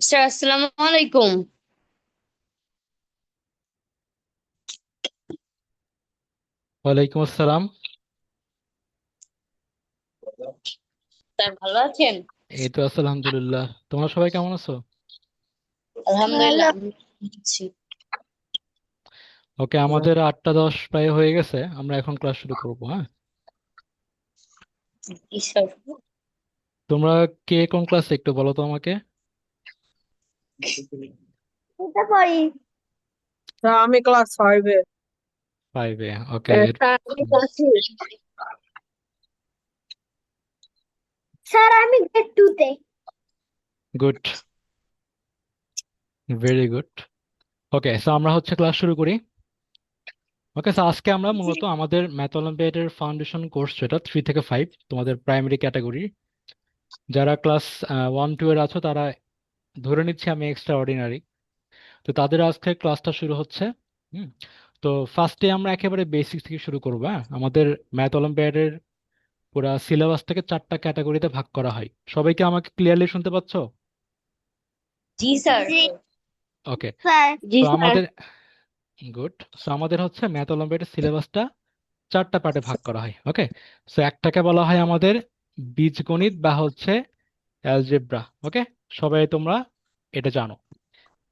Sir আসসালামু আলাইকুম। ওয়ালাইকুম আসসালাম। স্যার ভালো আছেন? এই তো আছি আলহামদুলিল্লাহ। তোমরা সবাই কেমন আছো? আলহামদুলিল্লাহ আমি ভালো আছি। ওকে, আমাদের 8টা 10 প্রায় হয়ে গেছে, আমরা এখন ক্লাস শুরু করবো। হ্যাঁ, জি স্যার। তোমরা কে কোন ক্লাসে একটু বলো তো আমাকে। এটা পারি। আমি ক্লাস 5-এ। 5-এ? ওকে। স্যার আমি ক্লাসে। স্যার আমি গ্রেড 2 তে। Good, very good. Okay, so আমরা হচ্ছে ক্লাস শুরু করি। ওকে, সো আজকে আমরা মূলত আমাদের ম্যাথ অলিম্পিয়াডের ফাউন্ডেশন কোর্স, যেটা 3 থেকে 5 তোমাদের প্রাইমারি ক্যাটাগরি, যারা ক্লাস 1 2 এর আছো তারা ধরে নিচ্ছি আমি এক্সট্রা অর্ডিনারি, তো তাদের আজকে ক্লাসটা শুরু হচ্ছে। হুম। তো ফার্স্টে আমরা একেবারে বেসিক থেকে শুরু করবো। হ্যাঁ, আমাদের ম্যাথ অলিম্পিয়াডের পুরা সিলেবাসটাকে 4টা ক্যাটাগরিতে ভাগ করা হয়। সবাইকে আমাকে ক্লিয়ারলি শুনতে পাচ্ছো? জি স্যার। জি ওকে। স্যার। জি তো স্যার। আমাদের গুড, সো আমাদের হচ্ছে ম্যাথ অলিম্পিয়াডের সিলেবাসটা 4টা পার্টে ভাগ করা হয়। ওকে, সো একটাকে বলা হয় আমাদের বীজগণিত বা হচ্ছে অ্যালজেব্রা। ওকে, সবাই তোমরা এটা জানো।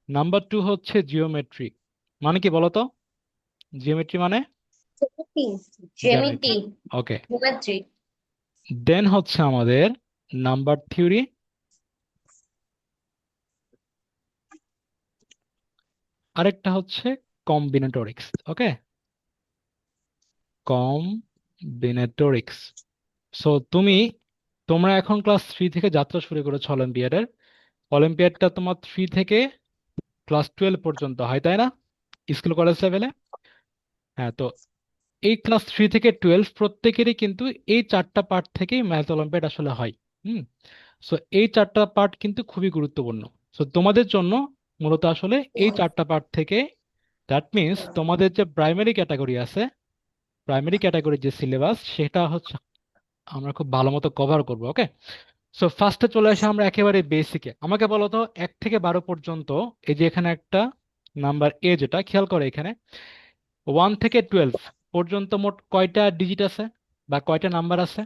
নাম্বার 2 হচ্ছে জিওমেট্রি। মানে কি বলো তো? জিওমেট্রি মানে জ্যামিতি। জ্যামিতি। ওকে। জিওমেট্রি। দেন হচ্ছে আমাদের নাম্বার থিওরি, আরেকটা হচ্ছে কম্বিনেটরিক্স। ওকে, কম্বিনেটরিক্স। সো তোমরা এখন ক্লাস 3 থেকে যাত্রা শুরু করেছো অলিম্পিয়াডের। অলিম্পিয়াডটা তোমার 3 থেকে ক্লাস 12 পর্যন্ত হয়, তাই না? স্কুল কলেজ লেভেলে। হ্যাঁ, তো এই ক্লাস 3 থেকে 12 প্রত্যেকেরই কিন্তু এই 4টা পার্ট থেকেই ম্যাথ অলিম্পিয়াড আসলে হয়। হুম। সো এই 4টা পার্ট কিন্তু খুবই গুরুত্বপূর্ণ। সো তোমাদের জন্য মূলত আসলে এই 4টা পার্ট থেকে, দ্যাট মিন্স তোমাদের যে প্রাইমারি ক্যাটাগরি আছে, প্রাইমারি ক্যাটাগরির যে সিলেবাস সেটা হচ্ছে আমরা খুব ভালো মতো কভার করবো। ওকে, সো ফার্স্টে চলে আসি আমরা একেবারে বেসিকে। আমাকে বলো তো 1 থেকে 12 পর্যন্ত, এই যে এখানে একটা নাম্বার এ, যেটা খেয়াল করে এখানে 1 থেকে 12 পর্যন্ত মোট কয়টা ডিজিট আছে বা কয়টা নাম্বার আছে?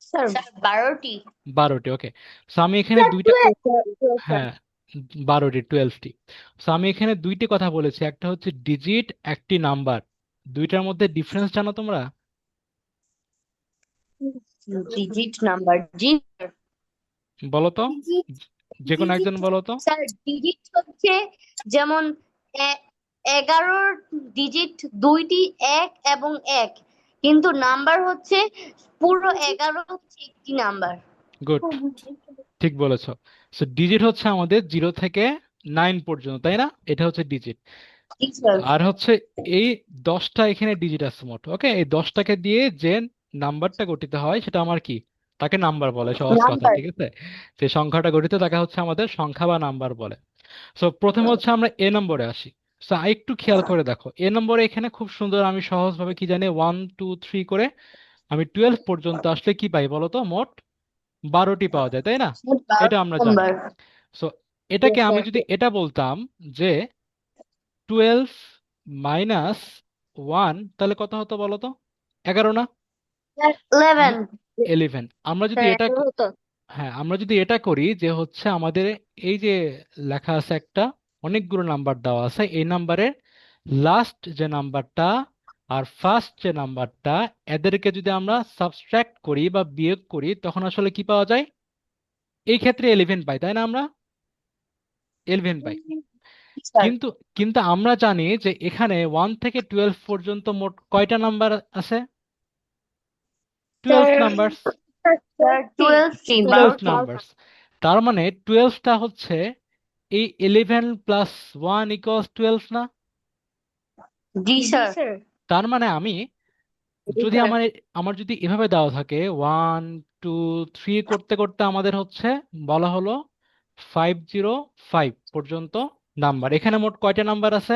স্যার 12টি। 12টি। ওকে, সো আমি এখানে স্যার দুইটা, 12 স্যার। হ্যাঁ 12টি 12টি। সো আমি এখানে দুইটি কথা বলেছি, একটা হচ্ছে ডিজিট, একটি নাম্বার। দুইটার মধ্যে ডিফারেন্স জানো তোমরা? ডিজিট নাম্বার জি। বলো তো, ডিজিট। যে কোনো ডিজিট একজন বলো তো। স্যার ডিজিট হচ্ছে যেমন এ- 11 ডিজিট দুইটি এক এবং এক, কিন্তু নাম্বার হচ্ছে পুরো 11 হচ্ছে একটি নাম্বার। গুড, ঠিক বলেছো। সো ডিজিট হচ্ছে আমাদের 0 থেকে 9 পর্যন্ত, তাই না? এটা হচ্ছে ডিজিট। জি স্যার। আর হচ্ছে এই 10টা এখানে ডিজিট আছে মোট। ওকে, এই 10টাকে দিয়ে যে নাম্বারটা গঠিত হয় সেটা আমার কি, তাকে নাম্বার বলে, সহজ কথা, নাম্বার। ঠিক আছে? যে সংখ্যাটা গঠিত তাকে হচ্ছে আমাদের সংখ্যা বা নাম্বার বলে। সো প্রথমে হচ্ছে আমরা এ নম্বরে আসি। সো একটু খেয়াল করে দেখো, এ নম্বরে এখানে খুব সুন্দর, আমি সহজভাবে কি জানি 1 2 3 করে আমি 12 পর্যন্ত আসলে কি পাই বলো তো? মোট 12টি পাওয়া যায়, তাই না? এটা আমরা জানি। নাম্বার। সো এটাকে আমি যদি এটা বলতাম যে 12 - 1, তাহলে কত হতো বলো তো? 11 না? 11। আমরা 11, আমরা যদি স্যার এটা, এখন হতো। হ্যাঁ আমরা যদি এটা করি যে হচ্ছে আমাদের এই যে লেখা আছে একটা, অনেকগুলো নাম্বার দেওয়া আছে, এই নাম্বারের লাস্ট যে নাম্বারটা আর ফার্স্ট যে নাম্বারটা, এদেরকে যদি আমরা সাবট্রাক্ট করি বা বিয়োগ করি তখন আসলে কি পাওয়া যায়? এই ক্ষেত্রে 11 পাই, তাই না? আমরা 11 পাই। স্যার কিন্তু কিন্তু আমরা জানি যে এখানে 1 থেকে 12 পর্যন্ত মোট কয়টা নাম্বার আছে? 12 স্যার নাম্বার। স্যার 12টি 12 12টি। নাম্বারস। তার মানে 12টা হচ্ছে এই 11 + 1 = 12 না? জি স্যার। তার মানে আমি জি যদি স্যার। আমার আমার যদি এভাবে দেওয়া থাকে 1 2 3 করতে করতে আমাদের হচ্ছে বলা হলো 505 পর্যন্ত নাম্বার, এখানে মোট কয়টা নাম্বার আছে?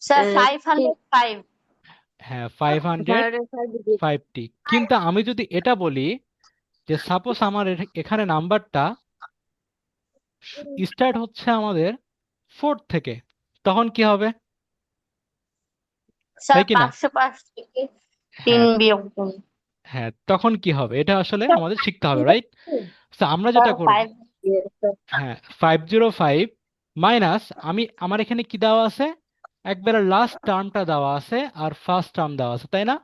স্যার 505। হ্যাঁ, 505টি। 505 ডিজিট। কিন্তু আমি যদি এটা বলি যে সাপোজ আমার এখানে নাম্বারটা স্টার্ট হচ্ছে আমাদের 4 থেকে, তখন কি হবে? স্যার তাই কি না? 505 থেকে 3 হ্যাঁ, বিয়োগ করুন। হ্যাঁ, তখন কি হবে এটা আসলে আমাদের শিখতে হবে, রাইট? তো আমরা যেটা করব, 5 হ্যাঁ, 505 মাইনাস আমার এখানে কি দেওয়া আছে, একবারে লাস্ট টার্মটা দেওয়া আছে আর ফার্স্ট টার্ম দেওয়া আছে, তাই না?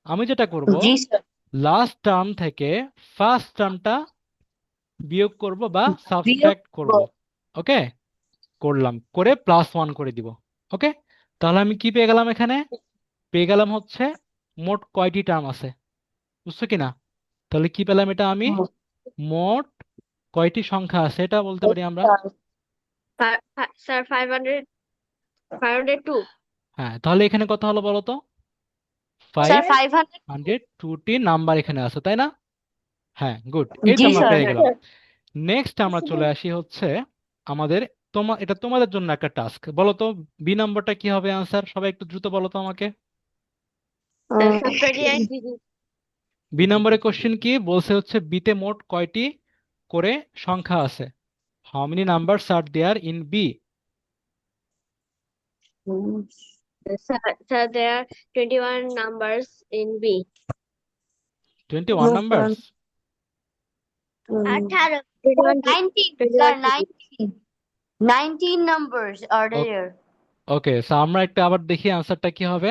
আমি যেটা করব, জি স্যার। লাস্ট টার্ম থেকে ফার্স্ট টার্মটা বিয়োগ করব বা বিয়োগ সাবট্রাক্ট করব। ওকে, করলাম, করে +1 করে দিব। ওকে, তাহলে আমি কি পেয়ে গেলাম, এখানে পেয়ে গেলাম হচ্ছে মোট কয়টি টার্ম আছে, বুঝছো কি না? তাহলে কি পেলাম এটা আমি, মোট কয়টি সংখ্যা আছে এটা বলতে পারি আমরা। স্যার 502 হ্যাঁ, তাহলে এখানে কত হলো বলো তো? স্যার 500 502টি নাম্বার এখানে আছে, তাই না? হ্যাঁ, গুড, এই তো জি আমরা স্যার। পেয়ে গেলাম। নেক্সট আমরা চলে আসি হচ্ছে আমাদের, এটা তোমাদের জন্য একটা টাস্ক, বলো তো বি নম্বরটা কি হবে আনসার, সবাই একটু দ্রুত বলো তো আমাকে। Sir 28 digit. বি নম্বরের কোশ্চেন কি বলছে, হচ্ছে বিতে মোট কয়টি করে সংখ্যা আছে, how many numbers are there in B? Sir, there are 21 numbers in B. 21 No, numbers? 18. 19. Sir, 19. 19 numbers are there. Okay, so আমরা একটা আবার দেখি আনসারটা কি হবে।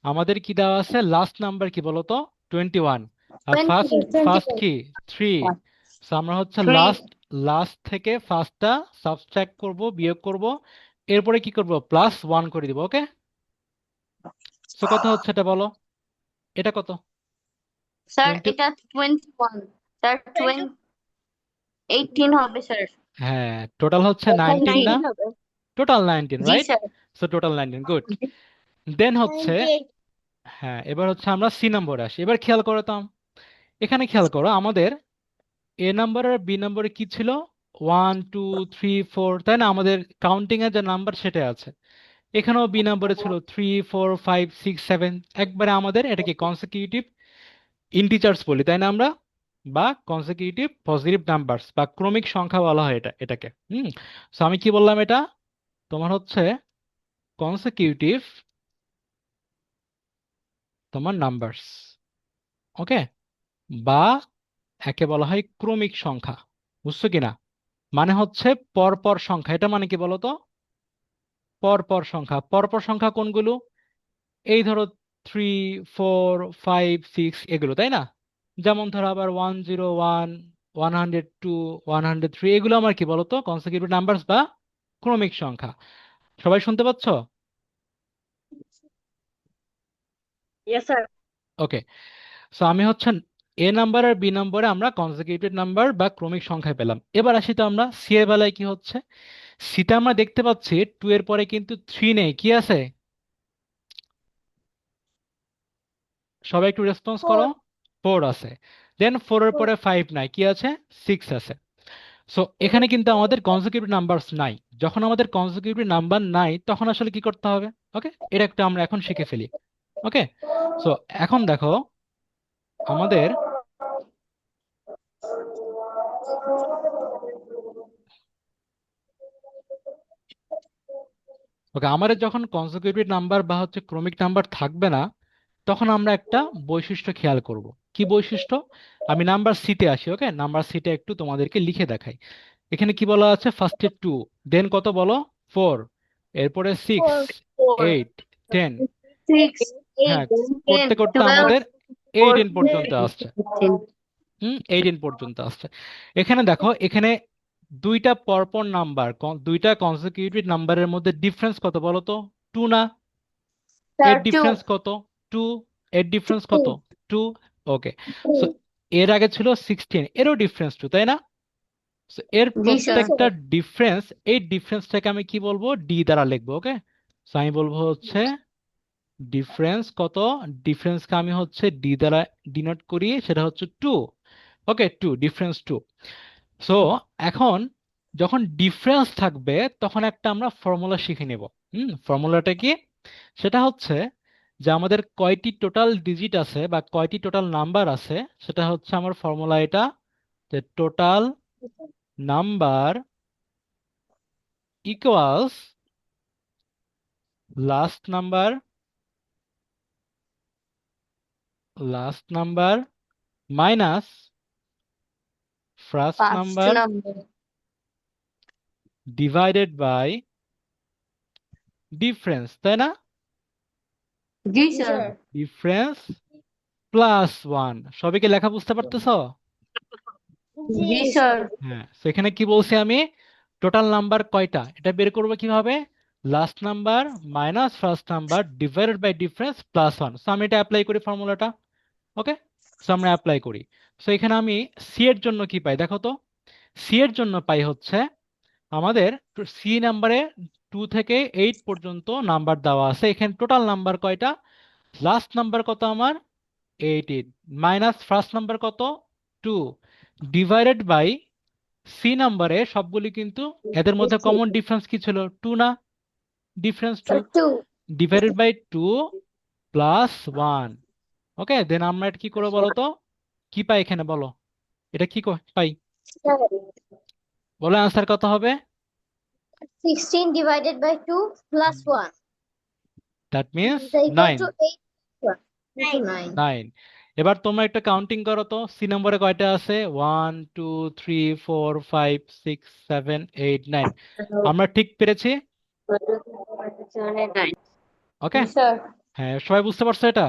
আমাদের কি দেওয়া আছে, লাস্ট নাম্বার কি বলো তো, 21, আর 20, ফার্স্ট 21. কি 3। সো আমরা হচ্ছে 3. লাস্ট থেকে ফার্স্টটা সাবট্রাক্ট করব, বিয়োগ করব, এরপরে কি করব, +1 করে দিব। ওকে, সো কত হচ্ছে এটা বলো, এটা কত? Sir, 20, এটা 21. Sir, 20, 18 হবে স্যার। হ্যাঁ, টোটাল হচ্ছে 19 না? 19 হবে। টোটাল 19, জি right? Sir. So total 19, good. Then হচ্ছে, হ্যাঁ, এবার হচ্ছে আমরা সি নম্বরে আসি। এবার খেয়াল করো তো, এখানে খেয়াল করো, আমাদের এ নাম্বার আর বি নম্বরে কি ছিল, 1 2 3 4, তাই না? আমাদের কাউন্টিং এর যে নাম্বার সেটাই আছে। এখানেও বি নম্বরে ছিল 3 4 5 6 7, একবারে আমাদের এটাকে কনসিকিউটিভ ইন্টিজার্স বলি, তাই না আমরা, বা কনসিকিউটিভ পজিটিভ নাম্বারস বা ক্রমিক সংখ্যা বলা হয় এটাকে। সো আমি কি বললাম, এটা তোমার হচ্ছে কনসিকিউটিভ তোমার নাম্বারস। ওকে, বা একে বলা হয় ক্রমিক সংখ্যা, বুঝছো কিনা? মানে হচ্ছে পরপর সংখ্যা, এটা মানে কি বলতো, পরপর সংখ্যা। পরপর সংখ্যা কোনগুলো, এই ধরো 3 4 5 6 এগুলো, তাই না? যেমন ধরো আবার 101 102 103, এগুলো আমার কি বলতো, কনসিকিউটিভ নাম্বারস বা ক্রমিক সংখ্যা। সবাই শুনতে পাচ্ছ? Yes, sir. ওকে, সো আমি হচ্ছে এ নাম্বার আর বি নম্বরে আমরা কনসিকিউটিভ নাম্বার বা ক্রমিক সংখ্যা পেলাম। এবার আসি তো আমরা সি এর বেলায় কি হচ্ছে, সিতে আমরা দেখতে পাচ্ছি 2 এর পরে কিন্তু 3 নেই, কি আছে? সবাই একটু রেসপন্স করো। 4 আছে। দেন 4 এর পরে 5 নাই, কি আছে? 6 আছে। সো এখানে কিন্তু আমাদের কনজিকিউটিভ নাম্বারস নাই। যখন আমাদের কনজিকিউটিভ নাম্বার নাই তখন আসলে কি করতে হবে? ওকে, এটা একটা আমরা এখন শিখে ফেলি। ওকে, সো এখন দেখো আমাদের, ওকে, আমাদের যখন কনজিকিউটিভ নাম্বার বা হচ্ছে ক্রমিক নাম্বার থাকবে না, তখন আমরা একটা বৈশিষ্ট্য খেয়াল করব। কি বৈশিষ্ট্য? আমি নাম্বার সিতে আসি। ওকে, নাম্বার সিতে একটু তোমাদেরকে লিখে দেখাই। এখানে কি বলা আছে, ফার্স্টে 2, দেন কত বলো, 4, এরপরে 6 4, 8 10, 6, হ্যাঁ, 8, 10, করতে করতে 12, আমাদের 18 পর্যন্ত 14, আসছে। 15. 18 পর্যন্ত আসছে। এখানে দেখো, এখানে দুইটা পরপর নাম্বার, দুইটা কনসিকিউটিভ নাম্বারের মধ্যে ডিফারেন্স কত বলো তো? 2 না? এর Sir, 2. ডিফারেন্স কত? 2। এর ডিফারেন্স কত? 2। ওকে, সো এর আগে ছিল 16, এরও ডিফারেন্স 2, তাই না? So, এর জি স্যার। প্রত্যেকটা ডিফারেন্স, এই ডিফারেন্সটাকে আমি কি বলবো, ডি দ্বারা লিখবো। ওকে, সো আমি বলবো হচ্ছে ডিফারেন্স কত, ডিফারেন্সকে আমি হচ্ছে ডি দ্বারা ডিনোট করি, সেটা হচ্ছে 2। ওকে, 2, ডিফারেন্স 2। সো এখন যখন ডিফারেন্স থাকবে তখন একটা আমরা ফর্মুলা শিখে নেব। ফর্মুলাটা কি? সেটা হচ্ছে যে আমাদের কয়টি টোটাল ডিজিট আছে বা কয়টি টোটাল নাম্বার আছে, সেটা হচ্ছে আমার ফর্মুলা এটা, যে total number equals last number minus first first number number. Divided by difference, তাই না? জি স্যার। Difference plus 1। সবাই কি লেখা বুঝতে পারতেছো? জি স্যার। হ্যাঁ, সেখানে কি বলছি আমি, টোটাল নাম্বার কয়টা এটা বের করবো কিভাবে, last number minus first number divided by difference plus 1। So আমি এটা অ্যাপ্লাই করি ফর্মুলাটা। ওকে, সো আমরা অ্যাপ্লাই করি। সো এখানে আমি সি এর জন্য কি পাই দেখো তো। সি এর জন্য পাই হচ্ছে আমাদের সি নাম্বারে 2 থেকে 8 পর্যন্ত নাম্বার দেওয়া আছে। এখানে টোটাল নাম্বার কয়টা, লাস্ট নাম্বার কত আমার 8 মাইনাস ফার্স্ট নাম্বার কত 2 ডিভাইডেড বাই সি নাম্বারে সবগুলি কিন্তু এদের মধ্যে কমন ডিফারেন্স কি ছিল, 2 না, difference 2 two. Divided by 2 plus 1। Okay, then আমরা এটা কি করবো বলো তো, কি পাই এখানে বলো, এটা কি পাই, বলো অ্যান্সার কত হবে। 16 divided by 2 plus 1 that means is equal 9। to 8. 9. 9। এবার তোমরা একটা কাউন্টিং করো তো, সি নম্বরে কয়টা আছে, 1 2 3 4 5 6 7 8 9। আমরা ঠিক পেরেছি। ওকে, জি স্যার। হ্যাঁ সবাই বুঝতে পারছো এটা।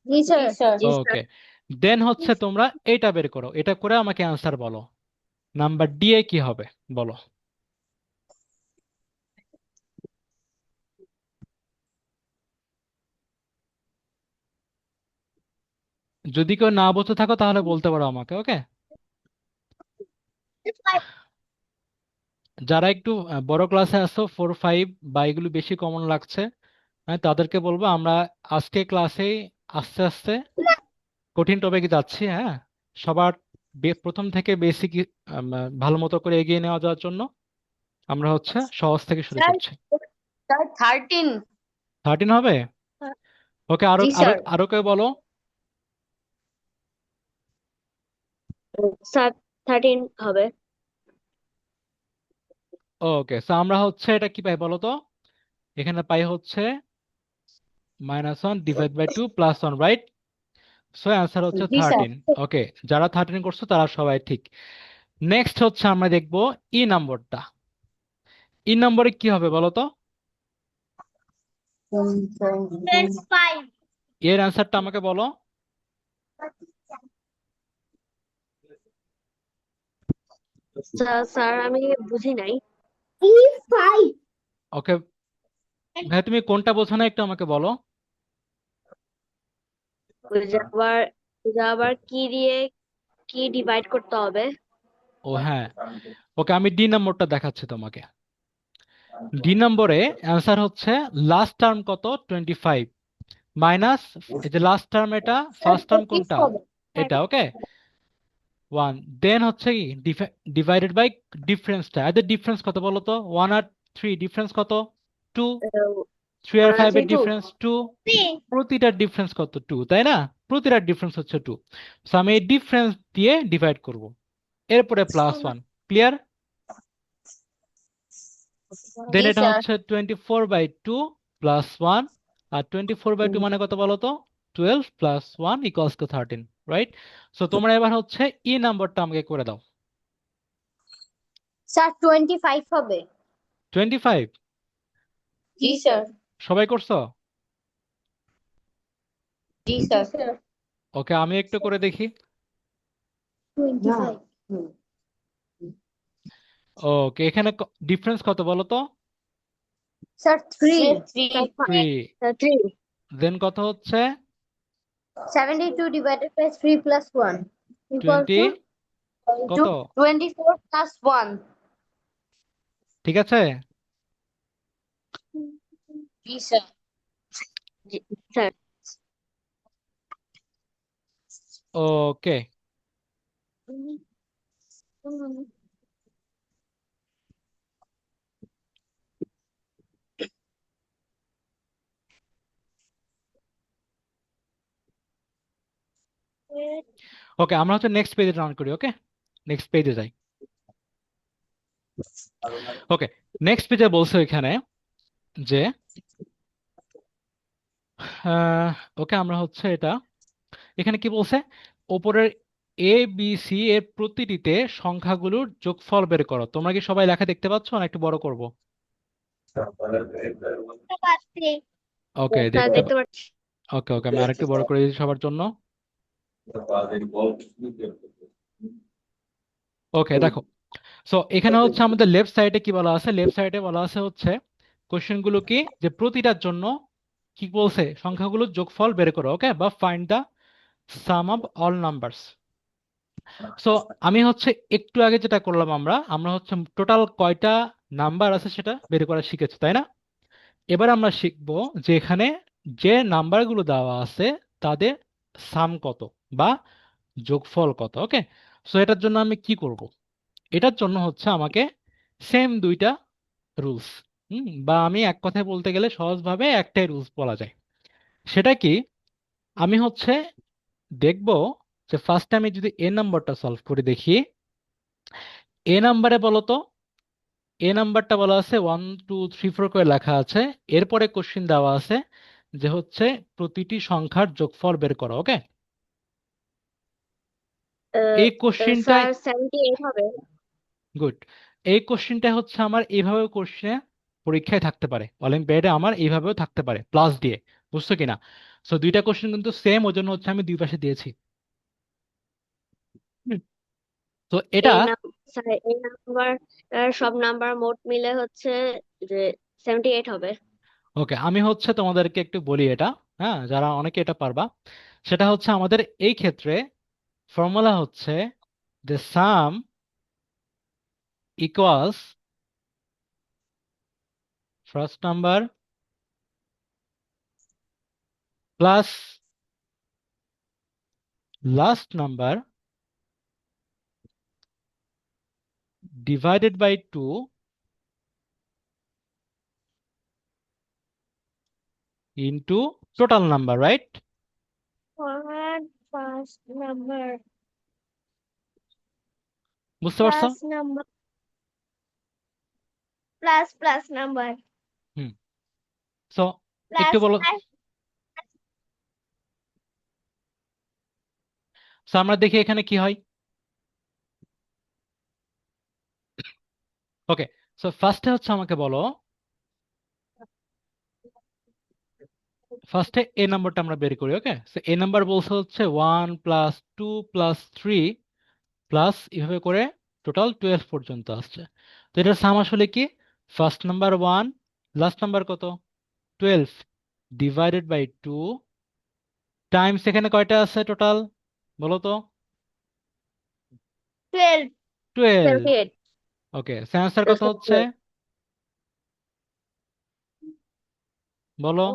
জি স্যার। ওকে, দেন হচ্ছে তোমরা এটা বের করো, এটা করে আমাকে অ্যান্সার বলো, নাম্বার ডি এ কি হবে বলো। যদি কেউ না বুঝতে থাকো তাহলে বলতে পারো আমাকে। ওকে, যারা একটু বড় ক্লাসে আসো 4 5 বা এগুলো বেশি কমন লাগছে, তাদেরকে বলবো আমরা আজকে ক্লাসে আস্তে আস্তে কঠিন টপিকে যাচ্ছি। হ্যাঁ, সবার প্রথম থেকে বেসিক ভালো মতো করে এগিয়ে নেওয়া যাওয়ার জন্য আমরা হচ্ছে সহজ থেকে শুরু করছি। স্যার 13। 13 হবে। ওকে, আরো জি আরো স্যার। আরো কেউ বলো। স্যার 13 হবে। ওকে, সো আমরা হচ্ছে এটা কি পাই বলো তো, এখানে পাই হচ্ছে -1 divide by 2 plus 1, right? So answer হচ্ছে জি স্যার। 13। ওকে, যারা 13 করছো তারা সবাই ঠিক। নেক্সট হচ্ছে আমরা দেখবো ই নম্বরটা। ই নম্বরে কি হবে বলো তো, 25. এর অ্যান্সারটা আমাকে বলো। স্যার আমি বুঝি নাই। ওকে ভাই, তুমি কোনটা বোঝো না একটু আমাকে বলো। ওই যে আবার কি দিয়ে কি ডিভাইড করতে হবে? ও হ্যাঁ, ওকে আমি ডি নম্বরটা দেখাচ্ছি তোমাকে। ডি নম্বরে অ্যান্সার হচ্ছে লাস্ট টার্ম কত 25 মাইনাস, এই যে লাস্ট টার্ম এটা, ফার্স্ট টার্ম কোনটা এটা, ওকে 1, দেন হচ্ছে কি ডিভাইডেড বাই ডিফারেন্সটা, এদের ডিফারেন্স কত বলো তো, 1 আর 3 ডিফারেন্স কত 2, 3 আর 5 এর ডিফারেন্স 2, প্রতিটার ডিফারেন্স কত 2, তাই না? প্রতিটার ডিফারেন্স হচ্ছে 2। সো আমি এই ডিফারেন্স দিয়ে ডিভাইড করব, এরপরে প্লাস 1। ক্লিয়ার? দেন জি এটা স্যার। হচ্ছে 24/2 প্লাস 1, আর 24/2 মানে কত বলো তো, 12 plus 1 equals to 13, right? So তোমরা এবার হচ্ছে ই নাম্বারটা আমাকে করে দাও। স্যার 25 হবে। 25 জি স্যার। সবাই করছো? জি স্যার। ওকে, আমি একটু করে দেখি। 25। ওকে, এখানে ডিফারেন্স কত বলো তো, স্যার 3। 3, 3। দেন কত হচ্ছে 72 divided by 3 plus 1 equal 20 to কত, 24 plus 1. ঠিক আছে? জি স্যার। জি স্যার। ওকে, ওকে, আমরা হচ্ছে নেক্সট পেজে রান করি। ওকে, নেক্সট পেজে যাই। ওকে, নেক্সট পেজে বলছে এখানে যে ওকে, আমরা হচ্ছে এটা এখানে কি বলছে, ওপরের এ বি সি এর প্রতিটিতে সংখ্যাগুলোর যোগফল বের করো। তোমরা কি সবাই লেখা দেখতে পাচ্ছ না একটু বড় করব? ওকে, স্যার দেখতে পাচ্ছি। ওকে ওকে, আমি আরেকটু বড় করে দিচ্ছি সবার জন্য। ওকে, দেখো। সো এখানে হচ্ছে আমাদের লেফট সাইডে কি বলা আছে, লেফট সাইডে বলা আছে হচ্ছে কোশ্চেন গুলো কি, যে প্রতিটার জন্য কি বলছে, সংখ্যাগুলোর যোগফল বের করো। ওকে, বা find the sum of all numbers. So আমি হচ্ছে একটু আগে যেটা করলাম, আমরা আমরা হচ্ছে টোটাল কয়টা নাম্বার আছে সেটা বের করা শিখেছি, তাই না? এবার আমরা শিখবো যে এখানে যে নাম্বারগুলো দেওয়া আছে তাদের সাম কত বা যোগফল কত। ওকে, সো এটার জন্য আমি কি করব, এটার জন্য হচ্ছে আমাকে সেম দুইটা রুলস, বা আমি এক কথায় বলতে গেলে সহজভাবে একটাই রুলস বলা যায়। সেটা কি, আমি হচ্ছে দেখব যে ফার্স্ট আমি যদি এ নাম্বারটা সলভ করে দেখি, এ নাম্বারে বলো তো, এ নাম্বারটা বলা আছে 1 2 3 4 করে লেখা আছে। এরপরে কোশ্চিন দেওয়া আছে যে হচ্ছে প্রতিটি সংখ্যার যোগফল বের করো। ওকে, এই কোশ্চিনটাই স্যার 78 হবে। গুড। এই কোশ্চিনটা হচ্ছে আমার এইভাবে কোশ্চেনে পরীক্ষায় থাকতে পারে, অলিম্পিয়াডে আমার এইভাবেও থাকতে পারে প্লাস দিয়ে, বুঝছো কিনা? সো দুইটা কোশ্চেন কিন্তু সেম, ওই জন্য হচ্ছে আমি দুই পাশে দিয়েছি। তো এটা স্যার এই নাম্বার সব নাম্বার মোট মিলে হচ্ছে যে 78 হবে। ওকে, আমি হচ্ছে তোমাদেরকে একটু বলি এটা, হ্যাঁ, যারা অনেকে এটা পারবা। সেটা হচ্ছে আমাদের এই ক্ষেত্রে ফর্মুলা হচ্ছে the sum equals first number plus last number divided by 2 into total number, right? First number বুঝতে পারছো? নাম্বার প্লাস নাম্বার হুম। সো একটু বলো। সো আমরা দেখি এখানে কি হয়। ওকে, সো ফার্স্টে হচ্ছে আমাকে বলো, ফার্স্টে এ নাম্বারটা আমরা বের করি। ওকে, সো এ নাম্বার বলছে হচ্ছে 1 + 2 + 3 প্লাস এভাবে করে টোটাল 12 পর্যন্ত আসছে। তো এটার সাম আসলে কি, ফার্স্ট নাম্বার 1, লাস্ট নাম্বার কত 12, ডিভাইডেড বাই 2 টাইমস এখানে কয়টা আছে টোটাল বলো তো? 12 12। 78 ওকে, অ্যান্সার কত হচ্ছে বলো?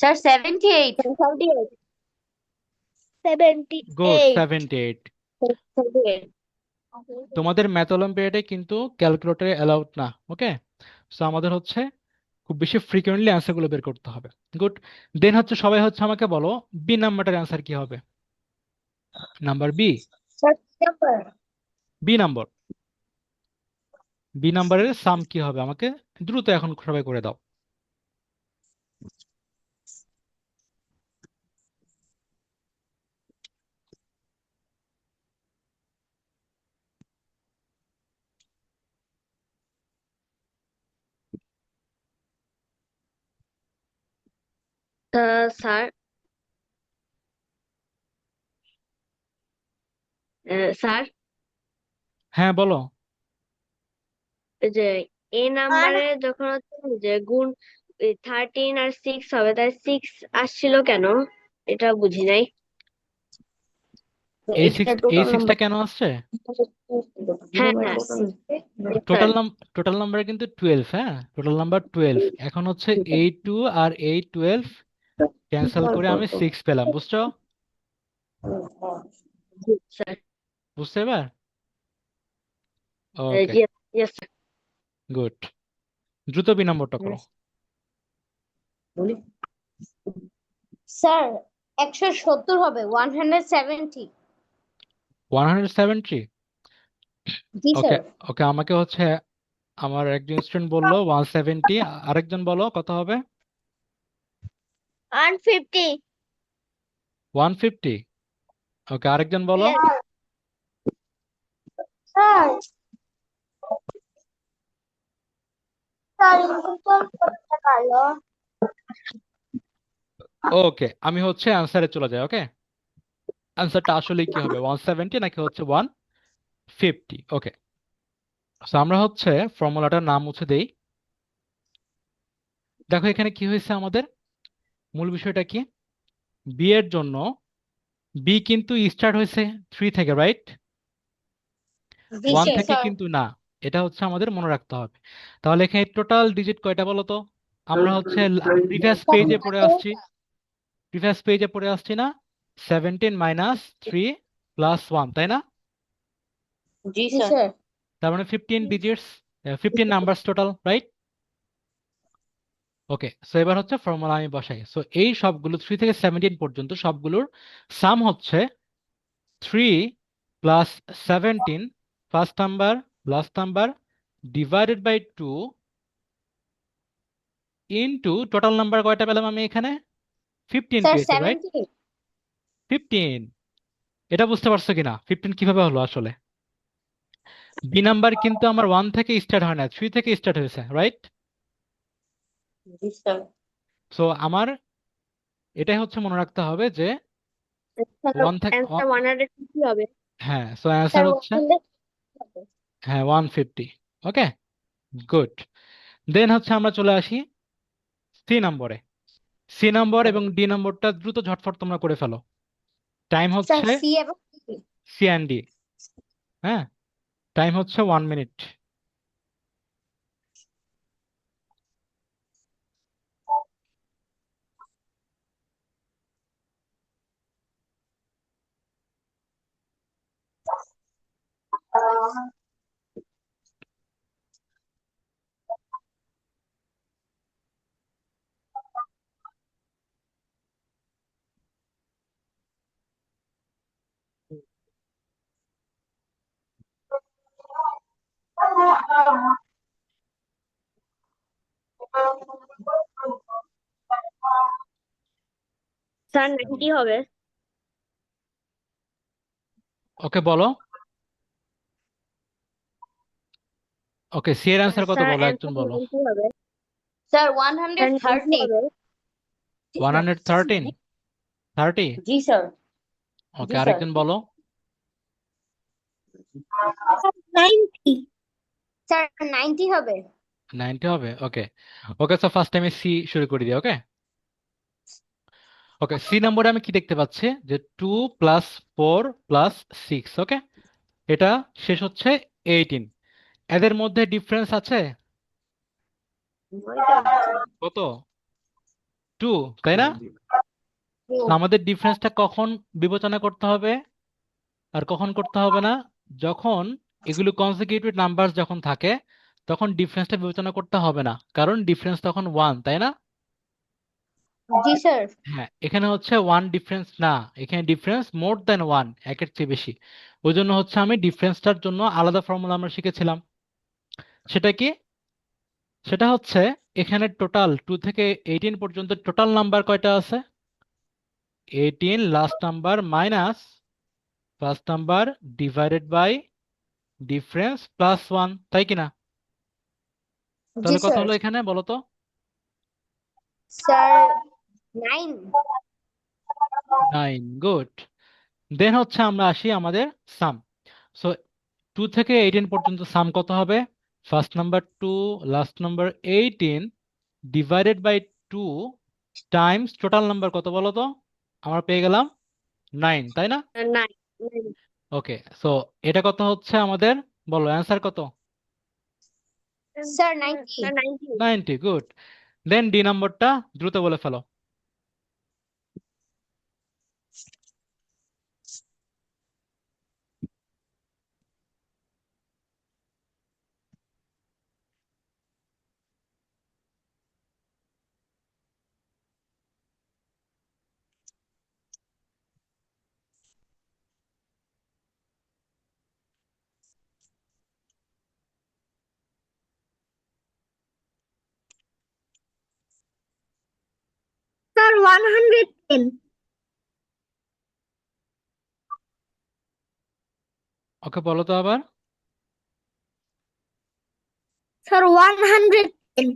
Sir 78 good, 78 78। তোমাদের ম্যাথ অলিম্পিয়াডে কিন্তু ক্যালকুলেটর অ্যালাউড না। ওকে, সো আমাদের হচ্ছে খুব বেশি ফ্রিকোয়েন্টলি অ্যান্সারগুলো বের করতে হবে। গুড। দেন হচ্ছে সবাই হচ্ছে আমাকে বলো বি নাম্বারটার অ্যান্সার কি হবে, number B. B number, B নাম্বারের সাম কি হবে আমাকে দ্রুত এখন সবাই করে দাও। স্যার স্যার হ্যাঁ বলো। যে এ নাম্বারে যখন হচ্ছে যে গুণ 13 আর 6 হবে, তাই 6 আসছিল কেন, এটা বুঝি নাই। এই এটা সিক্সটা টোটাল সিক্সটা নাম্বার। কেন আসছে? হ্যাঁ হ্যাঁ Yes, total sir. Total number কিন্তু 12, হ্যাঁ, টোটাল নাম্বার 12। এখন হচ্ছে 8 2 আর 8 12 ক্যান্সেল করে আমি 6 পেলাম, বুঝছো? জি, sir. বুঝতে এবার? ওকে, Yes, yes, sir. গুড। দ্রুত বি নম্বরটা করো। স্যার 170 হবে 170। 170। জি ওকে স্যার। ওকে, আমাকে হচ্ছে আমার একজন স্টুডেন্ট বললো 170, আরেকজন বলো কত হবে? 150। 150। ওকে, আরেকজন বলো। স্যার স্যার ইনকাম করতে পারলো। ওকে, আমি হচ্ছে অ্যান্সারে চলে যাই। ওকে, অ্যান্সারটা আসলে কি হবে, 170 নাকি হচ্ছে 150? ওকে, সো আমরা হচ্ছে ফর্মুলাটার নাম মুছে দেই। দেখো এখানে কি হয়েছে, আমাদের মূল বিষয়টা কি? বি এর জন্য বি কিন্তু স্টার্ট হয়েছে 3 থেকে, রাইট? জি 1 স্যার। থেকে কিন্তু না, এটা হচ্ছে আমাদের মনে রাখতে হবে। তাহলে এখানে টোটাল ডিজিট কয়টা বলো তো? আমরা হচ্ছে প্রিভিয়াস পেজে পড়ে আসছি, না? 17 - 3 + 1, তাই না? জি স্যার। তার মানে 15 ডিজিটস, 15 নাম্বারস টোটাল, রাইট? ওকে, সো এবার হচ্ছে ফর্মুলা আমি বসাই। সো এই সবগুলো 3 থেকে 17 পর্যন্ত সবগুলোর সাম হচ্ছে 3 + 17 first number last number divided by 2 into total number কয়টা পেলাম আমি এখানে? 15 স্যার পেয়েছি, রাইট? 70। 15। এটা বুঝতে পারছো কিনা 15 কিভাবে হলো আসলে? বি নাম্বার কিন্তু আমার 1 থেকে স্টার্ট হয় না, 3 থেকে স্টার্ট হয়েছে, রাইট? জি স্যার। সো আমার এটাই হচ্ছে মনে রাখতে হবে যে স্যার 1 থেকে অ্যান্সার 150 হবে। হ্যাঁ, সো অ্যান্সার স্যার হচ্ছে 100 হবে। হ্যাঁ 150। ওকে, গুড। দেন হচ্ছে আমরা চলে আসি সি নম্বরে। সি নম্বর এবং ডি নম্বরটা দ্রুত ঝটফট তোমরা করে ফেলো। টাইম স্যার হচ্ছে সি এবং ডি। সি অ্যান্ড ডি, হ্যাঁ, টাইম হচ্ছে 1 মিনিট। স্যার 90 হবে। ওকে, বলো। ওকে, সি এর অ্যান্সার কত স্যার বলো, একজন অ্যান্সার বলো। 90 হবে। স্যার 130 হবে। 113। 30। জি স্যার। ওকে, জি স্যার। আরেকজন বলো। 90। স্যার 90 হবে। 90 হবে। ওকে ওকে, সো ফার্স্ট টাইমে সি শুরু করে দিই। ওকে ওকে, সি নম্বরে আমি কি দেখতে পাচ্ছি যে 2 + 4 + 6। ওকে, এটা শেষ হচ্ছে 18। এদের মধ্যে ডিফারেন্স আছে কত? 2, তাই না? তো আমাদের ডিফারেন্সটা কখন বিবেচনা করতে হবে আর কখন করতে হবে না? যখন এগুলো কনসিকিউটিভ নাম্বার যখন থাকে তখন ডিফারেন্সটা বিবেচনা করতে হবে না, কারণ ডিফারেন্স তখন 1, তাই না? জি স্যার। হ্যাঁ, এখানে হচ্ছে 1 ডিফারেন্স না, এখানে ডিফারেন্স মোর দ্যান 1, একের চেয়ে বেশি। ওই জন্য হচ্ছে আমি ডিফারেন্সটার জন্য আলাদা ফর্মুলা আমরা শিখেছিলাম। সেটা কি? সেটা হচ্ছে এখানে টোটাল 2 থেকে 18 পর্যন্ত টোটাল নাম্বার কয়টা আছে? 18 last number minus first number divided by difference +1, তাই কিনা? জি তাহলে কত স্যার। হলো এখানে বলো তো? স্যার 9। 9, গুড। দেন হচ্ছে আমরা আসি আমাদের সাম। সো 2 থেকে 18 পর্যন্ত সাম কত হবে? First number 2 last number 18 divided by 2 times total number কত বলো তো? আমরা পেয়ে গেলাম 9, তাই না? 9। ওকে, সো এটা কত হচ্ছে আমাদের, বলো অ্যান্সার কত? স্যার 90। 90, গুড। দেন ডি নম্বরটা দ্রুত বলে ফেলো। স্যার 110। ওকে, বলো তো আবার। স্যার 110।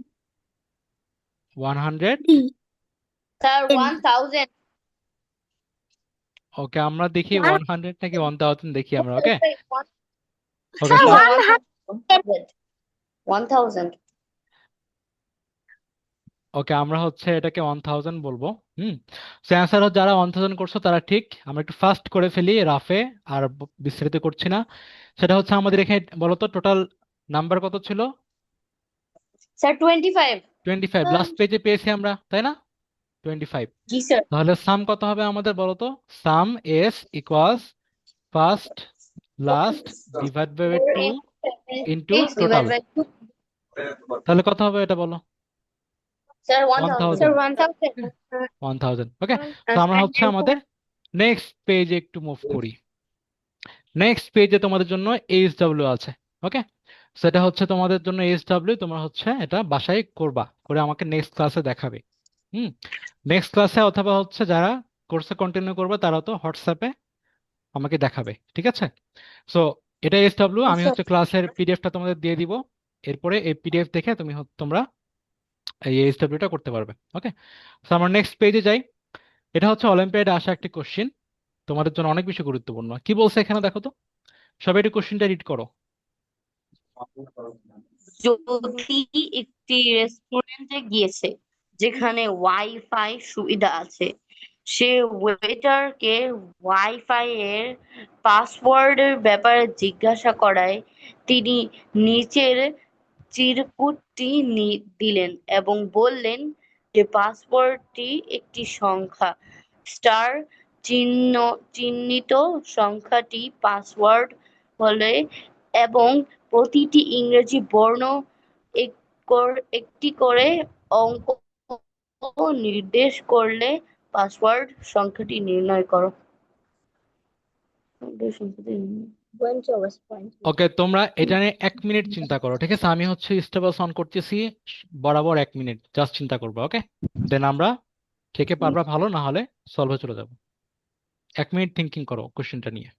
100। স্যার 1000। ওকে, আমরা দেখি 100 নাকি 1000 দেখি আমরা। ওকে ওকে, স্যার সব 100। 1000। ওকে, আমরা হচ্ছে এটাকে 1000 বলবো। হুম, সো অ্যান্সার যারা 1000 করছো তারা ঠিক। আমরা একটু ফাস্ট করে ফেলি রাফে, আর বিস্তারিত করছি না। সেটা হচ্ছে আমাদের এখানে বলো তো টোটাল নাম্বার কত ছিল? স্যার 25। 25 লাস্ট পেজে পেয়েছি আমরা, তাই না? 25। জি স্যার। তাহলে সাম কত হবে আমাদের বলো তো? Sum S equals first last divide by 2 into 6 total. divided by 2। তাহলে কত হবে এটা বলো? স্যার 1000। স্যার 1000। 1000। 1000। ওকে, তো আমরা হচ্ছে আমাদের নেক্সট পেজে একটু মুভ করি। নেক্সট পেজে তোমাদের জন্য এইচডব্লিউ আছে। ওকে, সেটা হচ্ছে তোমাদের জন্য এইচডব্লিউ, তোমরা হচ্ছে এটা বাসায় করবা, করে আমাকে নেক্সট ক্লাসে দেখাবে। হুম, নেক্সট ক্লাসে অথবা হচ্ছে যারা কোর্সে কন্টিনিউ করবে তারা তো হোয়াটসঅ্যাপে আমাকে দেখাবে, ঠিক আছে? সো এটা এইচডব্লিউ, আমি হচ্ছে ক্লাসের পিডিএফটা তোমাদের দিয়ে দিব। এরপরে এই পিডিএফ দেখে তোমরা এই এইচডব্লিউটা করতে পারবে। ওকে, সো আমরা নেক্সট পেজে যাই। এটা হচ্ছে অলিম্পিয়াডে আসা একটি কোশ্চিন, তোমাদের জন্য অনেক বেশি গুরুত্বপূর্ণ। কি বলছে এখানে দেখো তো, সবাই একটু কোশ্চিনটা রিড করো। যদি একটি রেস্টুরেন্টে গিয়েছে যেখানে ওয়াইফাই সুবিধা আছে, সে ওয়েটারকে ওয়াইফাই এর পাসওয়ার্ডের ব্যাপারে জিজ্ঞাসা করায় তিনি নিচের চিরকুটটি দিলেন এবং বললেন যে পাসওয়ার্ডটি একটি সংখ্যা, স্টার চিহ্নিত সংখ্যাটি পাসওয়ার্ড হলে এবং প্রতিটি ইংরেজি বর্ণ একটি করে অঙ্ক নির্দেশ করলে পাসওয়ার্ড সংখ্যাটি নির্ণয় করো। ওকে, তোমরা এটা নিয়ে 1 মিনিট চিন্তা করো, ঠিক আছে? আমি হচ্ছে স্টেবলস অন করতেছি, বরাবর 1 মিনিট জাস্ট চিন্তা করবো। ওকে, দেন আমরা থেকে পারবা ভালো, না হলে সলভে চলে যাবো। 1 মিনিট থিঙ্কিং করো কোশ্চেনটা নিয়ে।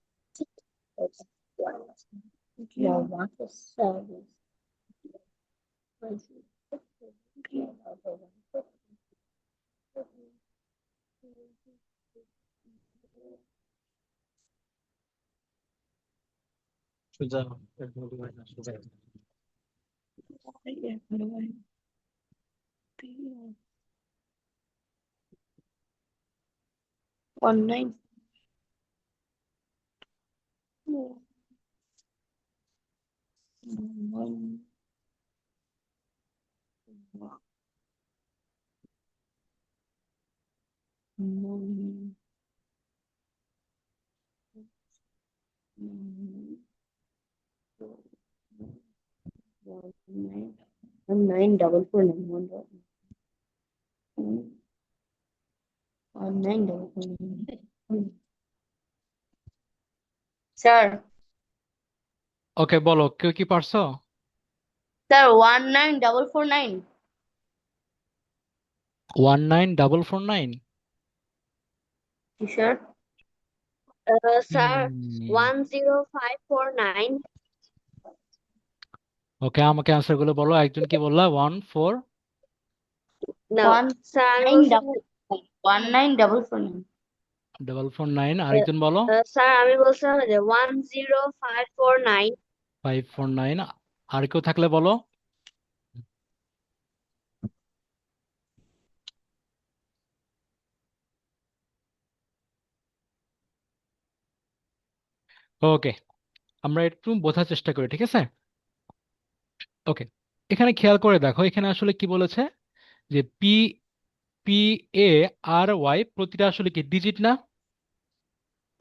Online. Nine double four nine one nine double four nine. Sir okay, বলো কেউ কি পারছো? স্যার 19449। 19449। জি স্যার। স্যার 10549। ওকে, আমাকে আনসার গুলো বলো। একজন কি বললা? 14 না স্যার আমি বলছি 19449। 449। আরেকজন বলো স্যার আমি বলছিলাম যে 10549। 549। আর কেউ থাকলে বলো। ওকে, আমরা একটু বোঝার চেষ্টা করি, ঠিক আছে? ওকে, এখানে খেয়াল করে দেখো, এখানে আসলে কি বলেছে যে P P A R Y প্রতিটা আসলে কি ডিজিট না?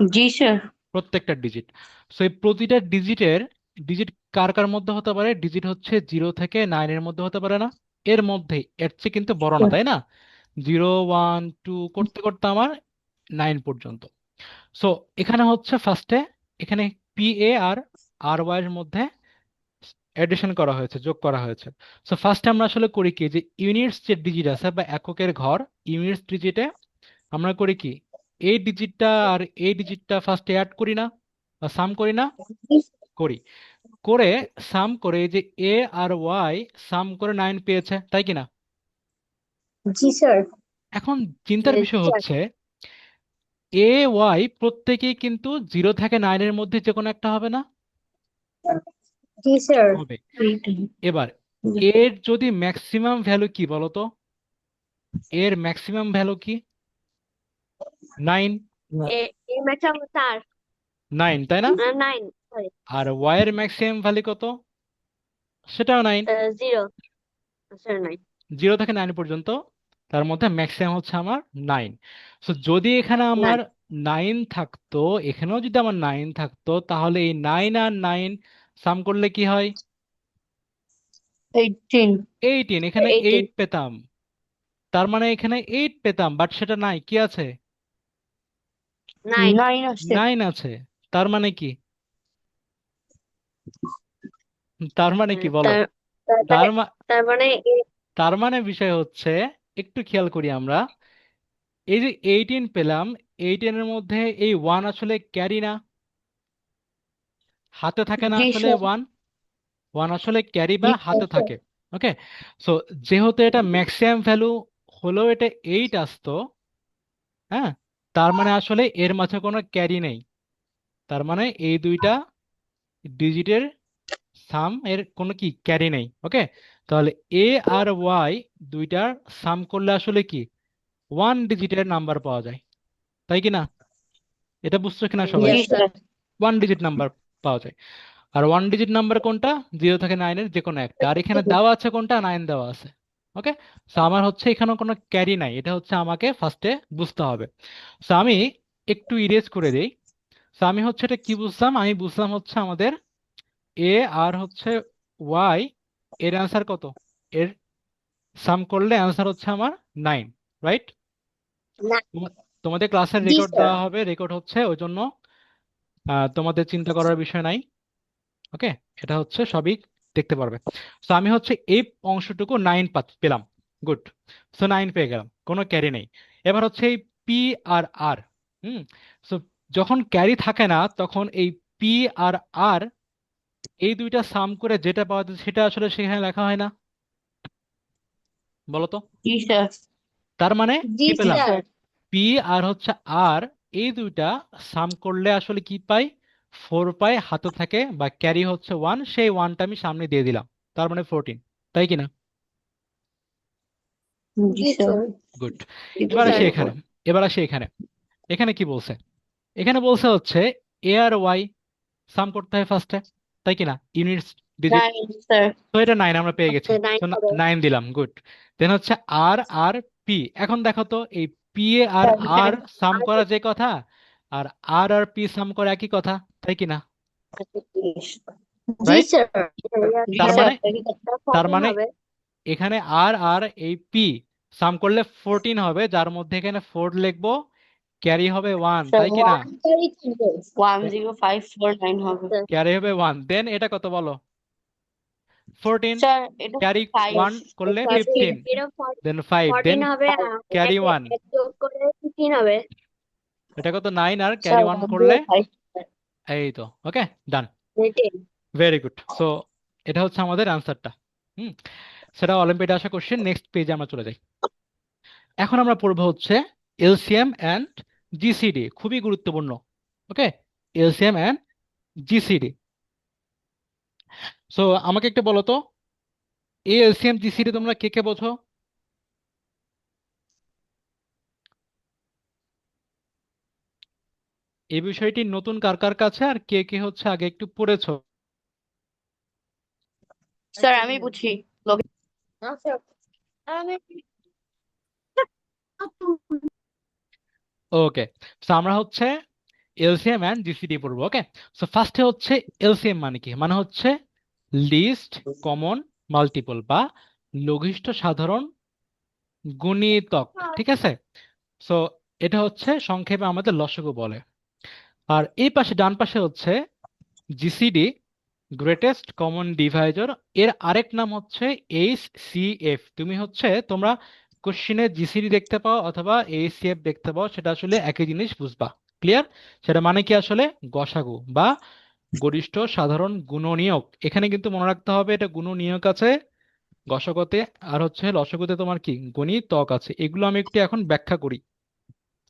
জি স্যার। প্রত্যেকটা ডিজিট। সো এই প্রতিটা ডিজিট কার কার মধ্যে হতে পারে? ডিজিট হচ্ছে 0 থেকে 9 এর মধ্যে হতে পারে না? এর মধ্যে, এর চেয়ে কিন্তু বড় না, তাই না? 0 1 2 করতে করতে আমার 9 পর্যন্ত। সো এখানে হচ্ছে ফার্স্টে, এখানে P A R R Y এর মধ্যে এডিশন করা হয়েছে, যোগ করা হয়েছে। সো ফার্স্টে আমরা আসলে করি কি, যে ইউনিটস যে ডিজিট আছে বা এককের ঘর, ইউনিটস ডিজিটে আমরা করি কি, এই ডিজিটটা আর এই ডিজিটটা ফার্স্টে অ্যাড করি না, বা সাম করি না? করি। করে সাম করে এই যে এ আর ওয়াই সাম করে 9 পেয়েছে, তাই কি না? জি স্যার। এখন চিন্তার বিষয় হচ্ছে, এ ওয়াই প্রত্যেকেই কিন্তু 0 থেকে 9 এর মধ্যে যে কোনো একটা হবে না? জি স্যার। হবে। এবার এর যদি ম্যাক্সিমাম ভ্যালু কি বলতো? এর ম্যাক্সিমাম ভ্যালু কি? 9। এ ম্যাক্সিমাম স্যার 9, তাই না? 9 সরি আর ওয়াই এর ম্যাক্সিমাম ভ্যালু কত? সেটাও 9। 0 স্যার 9। 0 থেকে 9 পর্যন্ত, তার মধ্যে ম্যাক্সিমাম হচ্ছে আমার 9। সো যদি এখানে আমার 9 থাকতো, এখানেও যদি আমার 9 থাকতো, তাহলে এই 9 আর 9 সাম করলে কি হয়? 18 18। এখানে 18 8 পেতাম, তার মানে এখানে 8 পেতাম, বাট সেটা নাই, কি আছে? 9 আসছে। 9 আছে। তার মানে কি? তার মানে কি বলো? তার তার মানে তার মা- তার মানে তার মানে বিষয় হচ্ছে, একটু খেয়াল করি আমরা, এই যে 18 পেলাম, 18 এর মধ্যে এই 1 আসলে ক্যারি না? হাতে থাকে না জি আসলে স্যার। 1? 1 আসলে ক্যারি বা জি হাতে স্যার। থাকে। ওকে, সো যেহেতু এটা ম্যাক্সিমাম ভ্যালু হলেও এটা 8 আসতো, হ্যাঁ, তার মানে আসলে এর মাঝে কোনো ক্যারি নেই। তার মানে এই দুইটা ডিজিটের সাম এর কোনো কি ক্যারি নেই। ওকে, তাহলে এ আর ওয়াই দুইটার সাম করলে আসলে কি 1 ডিজিটের নাম্বার পাওয়া যায়, তাই কি না? এটা বুঝছো কিনা সবাই? জি স্যার। 1 ডিজিট নাম্বার পাওয়া যায়। আর 1 ডিজিট নাম্বার কোনটা? 0 থেকে 9 এর যে কোনো একটা। আর এখানে দেওয়া আছে কোনটা? 9 দেওয়া আছে। ওকে, সো আমার হচ্ছে এখানে কোনো ক্যারি নাই, এটা হচ্ছে আমাকে ফার্স্টে বুঝতে হবে। সো আমি একটু ইরেজ করে দেই। সো আমি হচ্ছে এটা কি বুঝলাম? আমি বুঝলাম হচ্ছে আমাদের এ আর হচ্ছে ওয়াই এর অ্যান্সার কত? এর সাম করলে অ্যান্সার হচ্ছে আমার 9, রাইট? না। তোমাদের ক্লাসের জি রেকর্ড স্যার। দেওয়া হবে, রেকর্ড হচ্ছে, ওই জন্য তোমাদের চিন্তা করার বিষয় নাই। ওকে, এটা হচ্ছে সবই দেখতে পারবে। সো আমি হচ্ছে এই অংশটুকু 9 পেলাম। গুড। সো 9 পেয়ে গেলাম, কোনো ক্যারি নেই। এবার হচ্ছে এই পি আর আর। হুম। সো যখন ক্যারি থাকে না, তখন এই পি আর আর এই দুইটা সাম করে যেটা পাওয়া যায় সেটা আসলে সেখানে লেখা হয় না, বলো তো? জি স্যার। তার মানে জি কি পেলাম? স্যার। পি আর হচ্ছে আর, এই দুইটা সাম করলে আসলে কি পাই? 4 পাই, হাতে থাকে বা ক্যারি হচ্ছে 1, সেই 1টা আমি সামনে দিয়ে দিলাম, তার মানে 14, তাই কিনা? জি স্যার। গুড। জি এবার আসি স্যার। এখানে, এবার আসি এখানে। এখানে কি বলছে? এখানে বলছে হচ্ছে এ আর ওয়াই সাম করতে হয় ফার্স্টে, তাই কিনা? Units digit. 9 স্যার। তো এটা 9 আমরা পেয়ে গেছি, 9 তো হবে। 9 দিলাম। গুড। দেন হচ্ছে আর আর পি। এখন দেখো তো, এই পি এ আর আর সাম করা যে কথা, আর আর পি সাম করা একই কথা, তাই কিনা? জি রাইট? স্যার। জি তার স্যার। মানে, তার 14 মানে হবে। এখানে আর আর এই পি সাম করলে 14 হবে, যার মধ্যে এখানে 4 লিখবো, ক্যারি হবে 1, স্যার তাই কিনা? 10549 হবে। ক্যারি হবে 1। দেন এটা কত বলো? 14। স্যার এটা ক্যারি 5 1 করলে 15, দেন 5, দেন 14 হবে। ক্যারি 1, এক যোগ করে 15 হবে। এটা কত? 9, আর ক্যারি স্যার 1 করলে 105 এই তো। ওকে, ডান। 10। Very good. সো এটা হচ্ছে আমাদের অ্যান্সারটা। হুম, সেটা অলিম্পিয়াডে আসা কোশ্চেন। নেক্সট পেজে আমরা চলে যাই। এখন আমরা পড়বো হচ্ছে এলসিএম অ্যান্ড জিসিডি, খুবই গুরুত্বপূর্ণ। ওকে, এলসিএম অ্যান্ড জিসিডি। সো আমাকে একটু বলো তো, এই এলসিএম জিসিডি তোমরা কে কে বোঝো? এই বিষয়টি নতুন কার কার কাছে, আর কে কে হচ্ছে আগে একটু পড়েছো? স্যার আমি বুঝি আচ্ছা আমি ওকে, সো আমরা হচ্ছে এলসিএম অ্যান্ড জিসিডি পড়বো। ওকে, সো ফার্স্টে হচ্ছে এলসিএম মানে কি, মানে হচ্ছে লিস্ট কমন মাল্টিপল বা লঘিষ্ঠ সাধারণ গুণিতক। ঠিক আছে, সো এটা হচ্ছে সংক্ষেপে আমাদের লসগু বলে। আর এই পাশে ডান পাশে হচ্ছে জিসিডি, গ্রেটেস্ট কমন ডিভাইজার। এর আরেক নাম হচ্ছে এইচসিএফ। তোমরা কোশ্চিনে জিসিডি দেখতে পাও অথবা এইচসিএফ দেখতে পাও, সেটা আসলে একই জিনিস, বুঝবা? ক্লিয়ার? সেটা মানে কি আসলে গসাগু বা গরিষ্ঠ সাধারণ গুণনীয়ক। এখানে কিন্তু মনে রাখতে হবে এটা গুণনীয়ক আছে গসাগুতে, আর হচ্ছে লসাগুতে তোমার কি গণিতক আছে। এগুলো আমি একটু এখন ব্যাখ্যা করি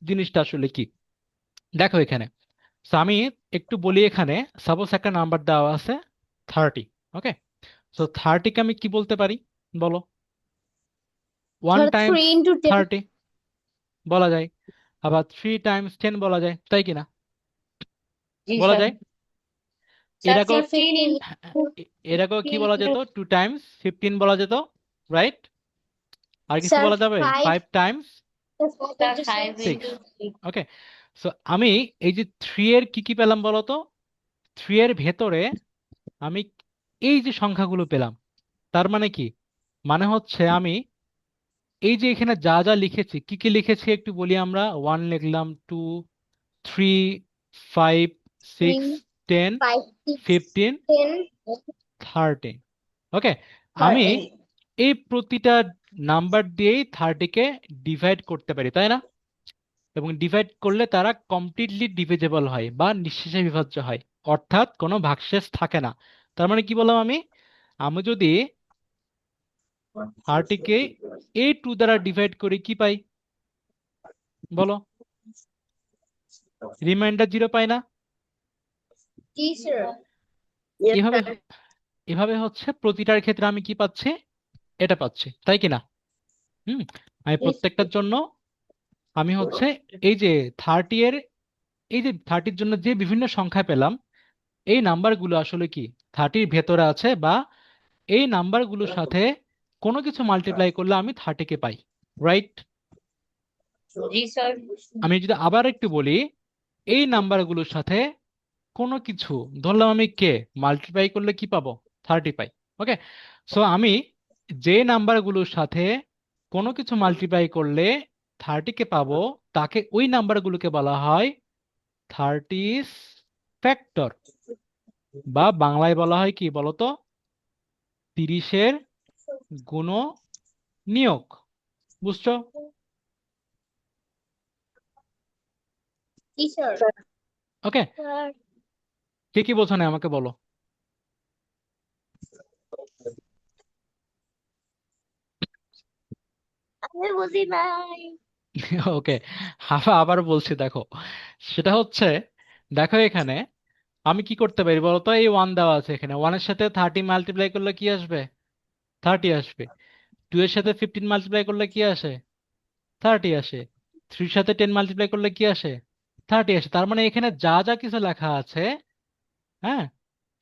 জিনিসটা আসলে কি। দেখো এখানে, So, আমি একটু বলি। এখানে সাপোজ একটা নাম্বার দেওয়া আছে 30। ওকে, সো 30কে আমি কি বলতে পারি বলো? ওয়ান স্যার টাইমস 3 × 10 30 বলা যায়, আবার 3 × 10 বলা যায়, তাই কিনা? জি বলা স্যার যায়। এর স্যার আগেও 15 এর আগেও কি বলা যেত? 2 × 15 বলা যেত, রাইট? আর কিছু স্যার বলা যাবে? 5 5 × স্যার 5 6। × 6 ওকে, সো আমি এই যে 3 এর কি কি পেলাম বলো তো? 3 এর ভেতরে আমি এই যে সংখ্যাগুলো পেলাম, তার মানে কি? মানে হচ্ছে আমি এই যে এখানে যা যা লিখেছি, কি কি লিখেছি একটু বলি। আমরা 1 লিখলাম, 2, 3, 5, 6, 3 10, 5 6 15, 10 13। ওকে, আমি 13 এই প্রতিটা নাম্বার দিয়েই 30কে ডিভাইড করতে পারি, তাই না? এবং ডিভাইড করলে তারা কমপ্লিটলি ডিভিজেবল হয় বা নিঃশেষে বিভাজ্য হয়, অর্থাৎ কোনো ভাগশেষ থাকে না। তার মানে কি বললাম আমি? আমি যদি 30কে এই 2 দ্বারা ডিভাইড করি, কি পাই বলো? রিমাইন্ডার 0 পাই না? জি স্যার Yes, এভাবে sir. এভাবে হচ্ছে প্রতিটার ক্ষেত্রে আমি কি পাচ্ছি? এটা পাচ্ছি, তাই কিনা? হুম, আমি প্রত্যেকটার জন্য আমি হচ্ছে এই যে 30 এর, এই যে 30-র জন্য যে বিভিন্ন সংখ্যা পেলাম, এই নাম্বারগুলো আসলে কি 30-র ভেতরে আছে, বা এই নাম্বারগুলোর সাথে কোনো কিছু মাল্টিপ্লাই করলে আমি 30কে পাই, রাইট? জি স্যার আমি যদি আবার একটু বলি, এই নাম্বারগুলোর সাথে কোনো কিছু ধরলাম আমি কে মাল্টিপ্লাই করলে কি পাবো? 30 পাই। ওকে, সো আমি যে নাম্বারগুলোর সাথে কোনো কিছু মাল্টিপ্লাই করলে 30কে পাবো, তাকে ওই নাম্বারগুলোকে বলা হয় 30's ফ্যাক্টর, বা বাংলায় বলা হয় কি বলতো? 30-এর গুণনীয়ক। বুঝছো? জি স্যার Sir. ওকে, স্যার কে কি বোঝো না আমাকে বলো। আমি বুঝি নাই ওকে, আবার বলছি, দেখো সেটা হচ্ছে, দেখো এখানে আমি কি করতে পারি বলতো? এই 1 দেওয়া আছে, এখানে 1-এর সাথে 30 মাল্টিপ্লাই করলে কি আসবে? 30 আসবে। 2 এর সাথে 15 মাল্টিপ্লাই করলে কি আসে? 30 আসে। 3-র সাথে 10 মাল্টিপ্লাই করলে কি আসে? 30 আসে। তার মানে এখানে যা যা কিছু লেখা আছে, হ্যাঁ,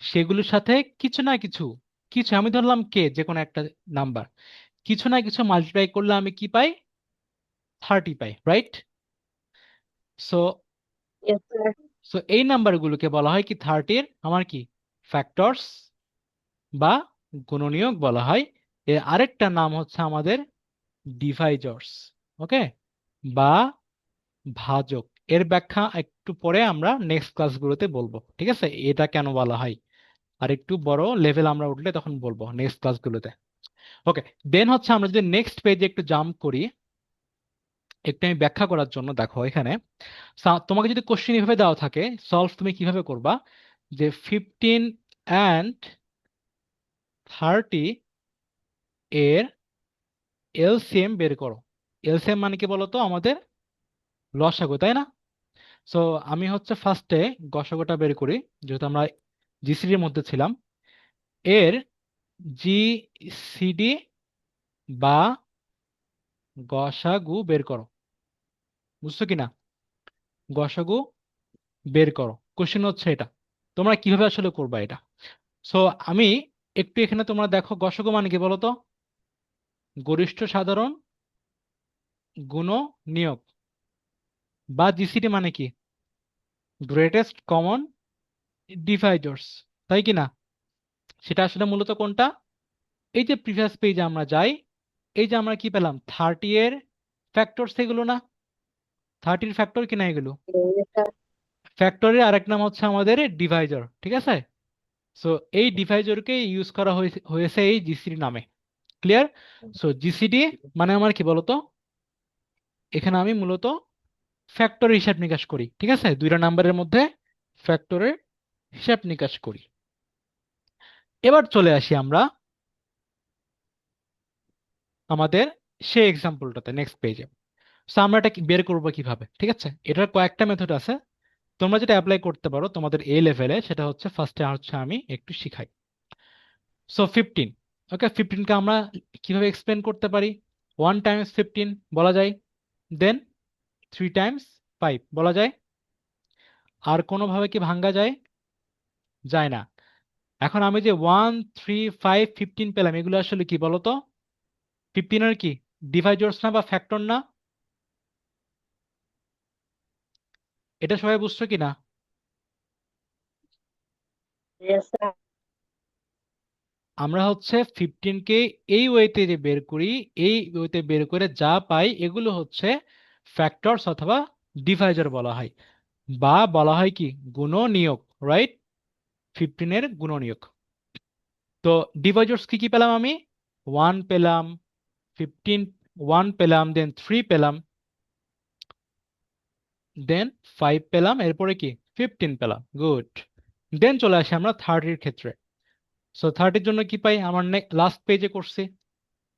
সেগুলোর সাথে কিছু না কিছু, কিছু আমি ধরলাম কে, যে কোনো একটা নাম্বার, কিছু না কিছু মাল্টিপ্লাই করলে আমি কি পাই? 30 পাই, right? So Yes, sir. So এই নাম্বারগুলোকে বলা হয় কি 30-র আমার কি ফ্যাক্টরস বা গুণনীয়ক বলা হয়। এর আরেকটা নাম হচ্ছে আমাদের ডিভাইজার্স। ওকে, বা ভাজক। এর ব্যাখ্যা একটু পরে আমরা নেক্সট ক্লাসগুলোতে বলবো, ঠিক আছে? এটা কেন বলা হয় আর একটু বড় লেভেল আমরা উঠলে তখন বলবো নেক্সট ক্লাসগুলোতে। ওকে, দেন হচ্ছে আমরা যদি নেক্সট পেজে একটু জাম্প করি, একটু আমি ব্যাখ্যা করার জন্য। দেখো এখানে তোমাকে যদি কোশ্চেন এভাবে দেওয়া থাকে, সলভ তুমি কিভাবে করবা? যে 15 অ্যান্ড 30 এর এলসিএম বের করো। এলসিএম মানে কি বলতো? আমাদের লসাগু, তাই না? সো আমি হচ্ছে ফার্স্টে গসাগুটা বের করি, যেহেতু আমরা জিসিডির মধ্যে ছিলাম। এর জিসিডি বা গসাগু বের করো। বুঝছো কিনা? গসাগু বের করো। কোশ্চেন হচ্ছে এটা, তোমরা কিভাবে আসলে করবা এটা। সো আমি একটু এখানে তোমরা দেখো গসগ মানে কি বলো তো? গরিষ্ঠ সাধারণ গুণনীয়ক, বা জিসিডি মানে কি? গ্রেটেস্ট কমন ডিভাইডার্স, তাই কি না? সেটা আসলে মূলত কোনটা? এই যে প্রিভিয়াস পেজে আমরা যাই, এই যে আমরা কি পেলাম 30 এর ফ্যাক্টরস, এগুলো না? 30 ফ্যাক্টর কিনা এগুলো? Yes, sir. ফ্যাক্টরের আরেক নাম হচ্ছে আমাদের ডিভাইজার, ঠিক আছে? সো এই ডিভাইজারকে ইউজ করা হয়েছে এই জিসিডি নামে। ক্লিয়ার? সো জিসিডি মানে আমার কি বলতো, এখানে আমি মূলত ফ্যাক্টরের হিসাব নিকাশ করি, ঠিক আছে? দুইটা নাম্বারের মধ্যে ফ্যাক্টরের হিসাব নিকাশ করি। এবার চলে আসি আমরা আমাদের সেই এক্সাম্পলটাতে, নেক্সট পেজে। সো আমরা এটা বের করবো কিভাবে, ঠিক আছে? এটার কয়েকটা মেথড আছে, তোমরা যেটা অ্যাপ্লাই করতে পারো তোমাদের এ লেভেলে, সেটা হচ্ছে ফার্স্টে হচ্ছে আমি একটু শিখাই। সো 15, ওকে, 15কে আমরা কিভাবে এক্সপ্লেন করতে পারি? 1 টাইমস 15 বলা যায়, দেন 3 টাইমস 5 বলা যায়। আর কোনোভাবে কি ভাঙ্গা যায়? যায় না। এখন আমি যে 1, 3, 5, 15 পেলাম, এগুলো আসলে কি বলতো? 15 এর কি ডিভাইজার্স না বা ফ্যাক্টর না? এটা সবাই বুঝছো কিনা? Yes, sir. আমরা হচ্ছে 15কে এই ওয়েতে যে বের করি, এই ওয়েতে বের করে যা পাই এগুলো হচ্ছে ফ্যাক্টরস অথবা ডিভাইজার বলা হয়, বা বলা হয় কি গুণনীয়ক, রাইট? 15 এর গুণনীয়ক। তো ডিভাইজার্স কি কি পেলাম আমি? 1 পেলাম, 15, 1 পেলাম, দেন 3 পেলাম, দেন 5 পেলাম, এরপরে কি 15 পেলাম। গুড। দেন চলে আসি আমরা 30 ক্ষেত্রে। সো 30 জন্য কি পাই? আমার লাস্ট পেজে করছি।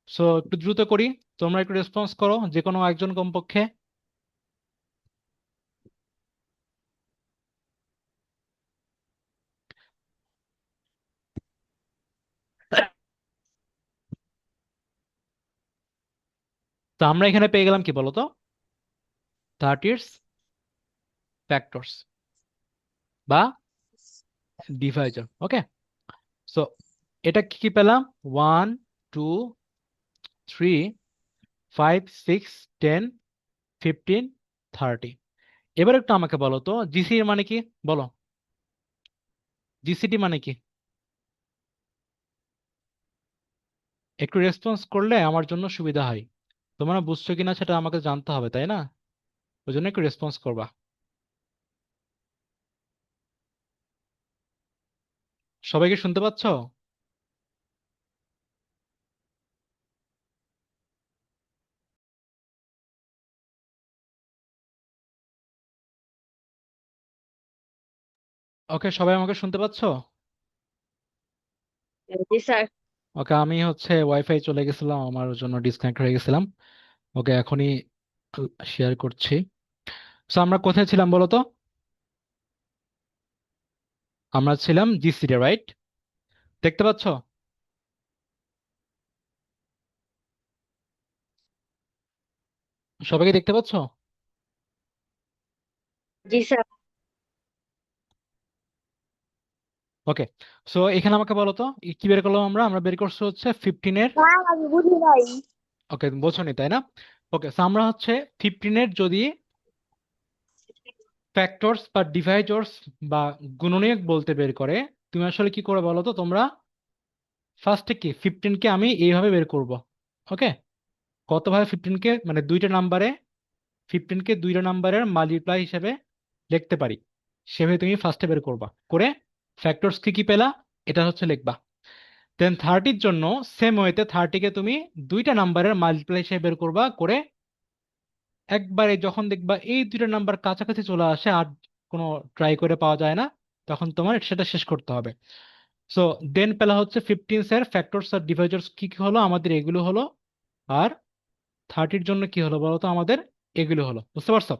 সো একটু দ্রুত করি, তোমরা একটু রেসপন্স করো, যে কোনো একজন কমপক্ষে। তো আমরা এখানে পেয়ে গেলাম কি বলতো, 30 ফ্যাক্টরস বা ডিভাইজার। ওকে, সো এটা কি কি পেলাম? 1, 2, 3, 5, 6, 10, 15, 30। এবার একটু আমাকে বলো তো জিসিডি মানে কি? বলো, জিসিডি মানে কি? একটু রেসপন্স করলে আমার জন্য সুবিধা হয়। তোমরা বুঝছো কিনা সেটা আমাকে জানতে হবে, তাই না? ওই জন্য একটু রেসপন্স করবা। সবাইকে শুনতে পাচ্ছ? ওকে, সবাই আমাকে শুনতে পাচ্ছ? Yes, sir. ওকে, আমি হচ্ছে ওয়াইফাই চলে গেছিলাম, আমার জন্য ডিসকানেক্ট হয়ে গেছিলাম। ওকে, এখনই শেয়ার করছি। সো আমরা কোথায় ছিলাম বলো তো? আমরা ছিলাম জিসিডি, রাইট? দেখতে পাচ্ছ? সবাইকে দেখতে পাচ্ছ? Yes, sir. ওকে, সো এখানে আমাকে বলো তো কি বের করলাম আমরা? আমরা বের করছি হচ্ছে 15 এর, স্যার আমি বুঝি নাই। ওকে বোঝনি তাই না? ওকে, সো আমরা হচ্ছে 15 এর যদি ফ্যাক্টরস বা ডিভাইজার্স বা গুণনীয়ক বলতে বের করে, তুমি আসলে কি করে বলো তো তোমরা? ফার্স্টে কি 15কে আমি এইভাবে বের করব। ওকে, কতভাবে 15কে মানে দুইটা নাম্বারে 15কে দুইটা নাম্বারের মাল্টিপ্লাই হিসেবে লিখতে পারি, সেভাবে তুমি ফার্স্টে বের করবা, করে ফ্যাক্টরস কি কি পেলা এটা হচ্ছে লিখবা। দেন 30 জন্য সেম ওয়েতে 30কে তুমি দুইটা নাম্বারের মাল্টিপ্লাই হিসেবে বের করবা, করে একবারে যখন দেখবা এই দুইটা নাম্বার কাছাকাছি চলে আসে আর কোনো ট্রাই করে পাওয়া যায় না, তখন তোমার সেটা শেষ করতে হবে। সো দেন পেলা হচ্ছে 15 এর ফ্যাক্টরস আর ডিভাইজার্স কি কি হলো আমাদের, এগুলো হলো। আর 30 জন্য কি হলো বলতো আমাদের? এগুলো হলো, বুঝতে পারছো?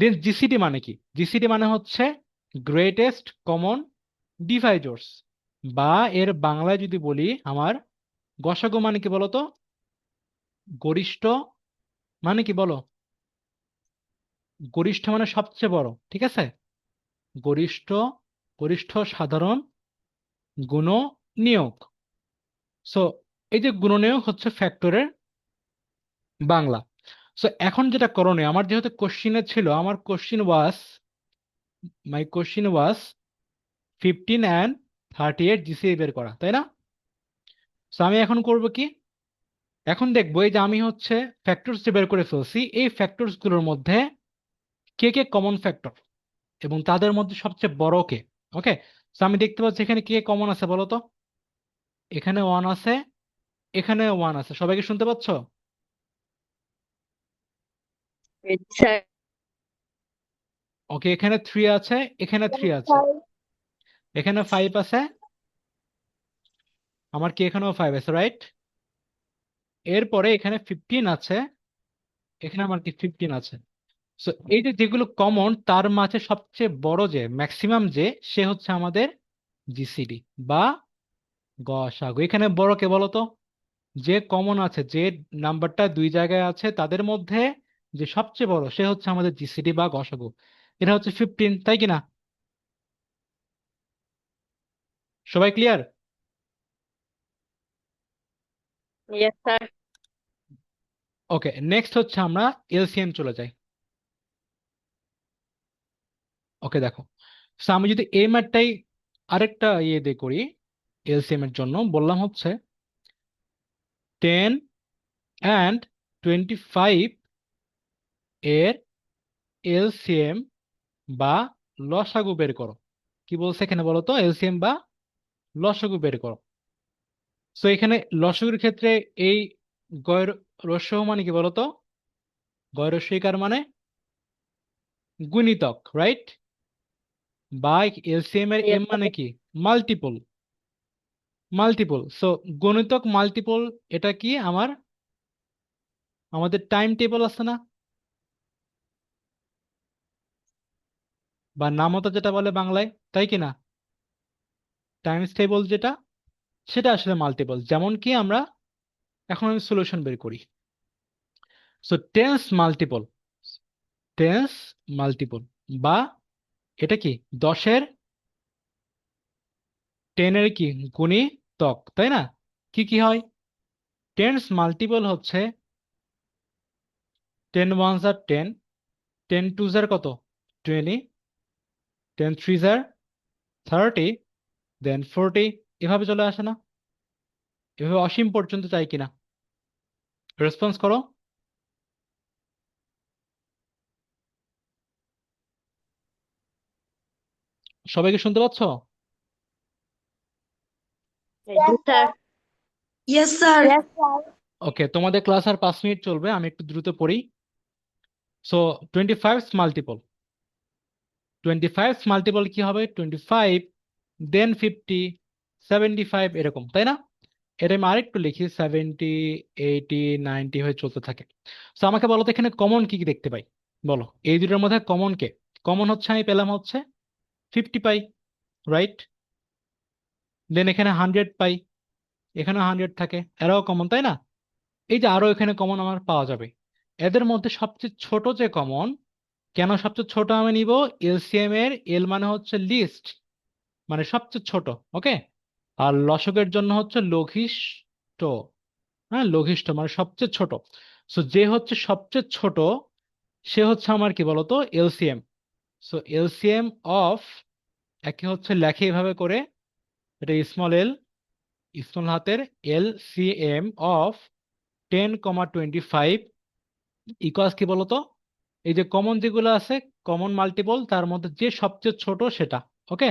দেন জিসিডি মানে কি? জিসিডি মানে হচ্ছে গ্রেটেস্ট কমন ডিভাইজার্স, বা এর বাংলায় যদি বলি আমার গসাগু মানে কি বলতো? গরিষ্ঠ মানে কি বলো? গরিষ্ঠ মানে সবচেয়ে বড়, ঠিক আছে? গরিষ্ঠ গরিষ্ঠ সাধারণ গুণনীয়ক। সো এই যে গুণনীয়ক হচ্ছে ফ্যাক্টরের বাংলা। সো এখন যেটা করণীয়, আমার যেহেতু কোশ্চিনে ছিল, আমার মাই কোশ্চিন ওয়াজ 15 অ্যান্ড 38 জিসিএ বের করা, তাই না? সো আমি এখন করব কি, এখন দেখবো এই যে আমি হচ্ছে ফ্যাক্টরস যে বের করে ফেলছি, এই ফ্যাক্টরস গুলোর মধ্যে কে কে কমন ফ্যাক্টর এবং তাদের মধ্যে সবচেয়ে বড় কে। ওকে, সো আমি দেখতে পাচ্ছি এখানে কে কমন আছে বলো তো। এখানে 1 আছে, এখানে 1 আছে, সবাইকে শুনতে পাচ্ছ? জি স্যার। ওকে, এখানে 3 আছে, এখানে 3 আছে, স্যার। এখানে 5 আছে, আমার কি এখানেও 5 আছে, রাইট? এরপরে এখানে 15 আছে, এখানে আমার কি 15 আছে। সো এই যে যেগুলো কমন, তার মাঝে সবচেয়ে বড় যে ম্যাক্সিমাম যে, সে হচ্ছে আমাদের জিসিডি বা গসাগু। এখানে বড় কে বলো তো? যে কমন আছে, যে নাম্বারটা দুই জায়গায় আছে, তাদের মধ্যে যে সবচেয়ে বড় সে হচ্ছে আমাদের জিসিডি বা গসাগু। এটা হচ্ছে 15, তাই কিনা? সবাই clear? Yes sir. Okay, next হচ্ছে আমরা এলসিএম চলে যাই। ওকে দেখো, সো আমি যদি এই ম্যাথটাই আরেকটা ইয়ে দিয়ে করি, এলসিএম এর জন্য বললাম হচ্ছে 10 অ্যান্ড 25 এর এলসিএম বা লসাগু বের করো। কি বলছে এখানে বলো তো? এলসিএম বা লসাগু বের করো। সো এখানে লসাগুর ক্ষেত্রে এই গয়ের রস্য মানে কি বলতো? গয় রস্যইকার মানে গুণিতক, রাইট? বা এলসিএম এর ইয়েস এম মানে স্যার। কি? মাল্টিপল। মাল্টিপল, সো গুণিতক মাল্টিপল। এটা কি আমাদের টাইম টেবল আছে না, বা নামতা যেটা বলে বাংলায়, তাই কি না? টাইমস টেবল যেটা, সেটা আসলে মাল্টিপল। যেমন কি আমরা এখন আমি সলিউশন বের করি। সো টেন্স মাল্টিপল বা এটা কি 10-এর 10-এর কি গুণিতক, তাই না? কি কি হয়? টেন্স মাল্টিপল হচ্ছে 10 ones are 10, 10 twos are কত? 20, 10 threes are 30, দেন 40, এভাবে চলে আসে না? এভাবে অসীম পর্যন্ত চাই কিনা? রেসপন্স করো। সবাইকে শুনতে পাচ্ছ? জি sir. Yes, sir. Yes sir. Okay, তোমাদের ক্লাস আর 5 মিনিট চলবে, আমি একটু দ্রুত পড়ি। সো 25 মাল্টিপল, 25 মাল্টিপল কি হবে? 25 দেন 50, 75 এরকম, তাই না? এটা আমি আরেকটু লিখি, 70, 80, 90 হয়ে চলতে থাকে। তো আমাকে বলো তো এখানে কমন কি কি দেখতে পাই? বলো, এই দুটোর মধ্যে কমন কে? কমন হচ্ছে আমি পেলাম হচ্ছে 50 পাই, রাইট? দেন এখানে 100 পাই, এখানে 100 থাকে, এরাও কমন, তাই না? এই যে আরো এখানে কমন আমার পাওয়া যাবে। এদের মধ্যে সবচেয়ে ছোট যে কমন, কেন সবচেয়ে ছোট আমি নিব? এলসিএম এর এল মানে হচ্ছে লিস্ট, মানে সবচেয়ে ছোট। ওকে, আর লসকের জন্য হচ্ছে লঘিষ্ঠ। হ্যাঁ, লঘিষ্ঠ মানে সবচেয়ে ছোট। সো যে হচ্ছে সবচেয়ে ছোট, সে হচ্ছে আমার কি বলতো? এলসিএম। সো এলসিএম অফ, একে হচ্ছে লেখে এভাবে করে, এটা স্মল এল, স্মল হাতের এলসিএম অফ 10,25 ইকুয়ালস কি বলতো? এই যে কমন যেগুলো আছে, কমন মাল্টিপল, তার মধ্যে যে সবচেয়ে ছোট সেটা। ওকে,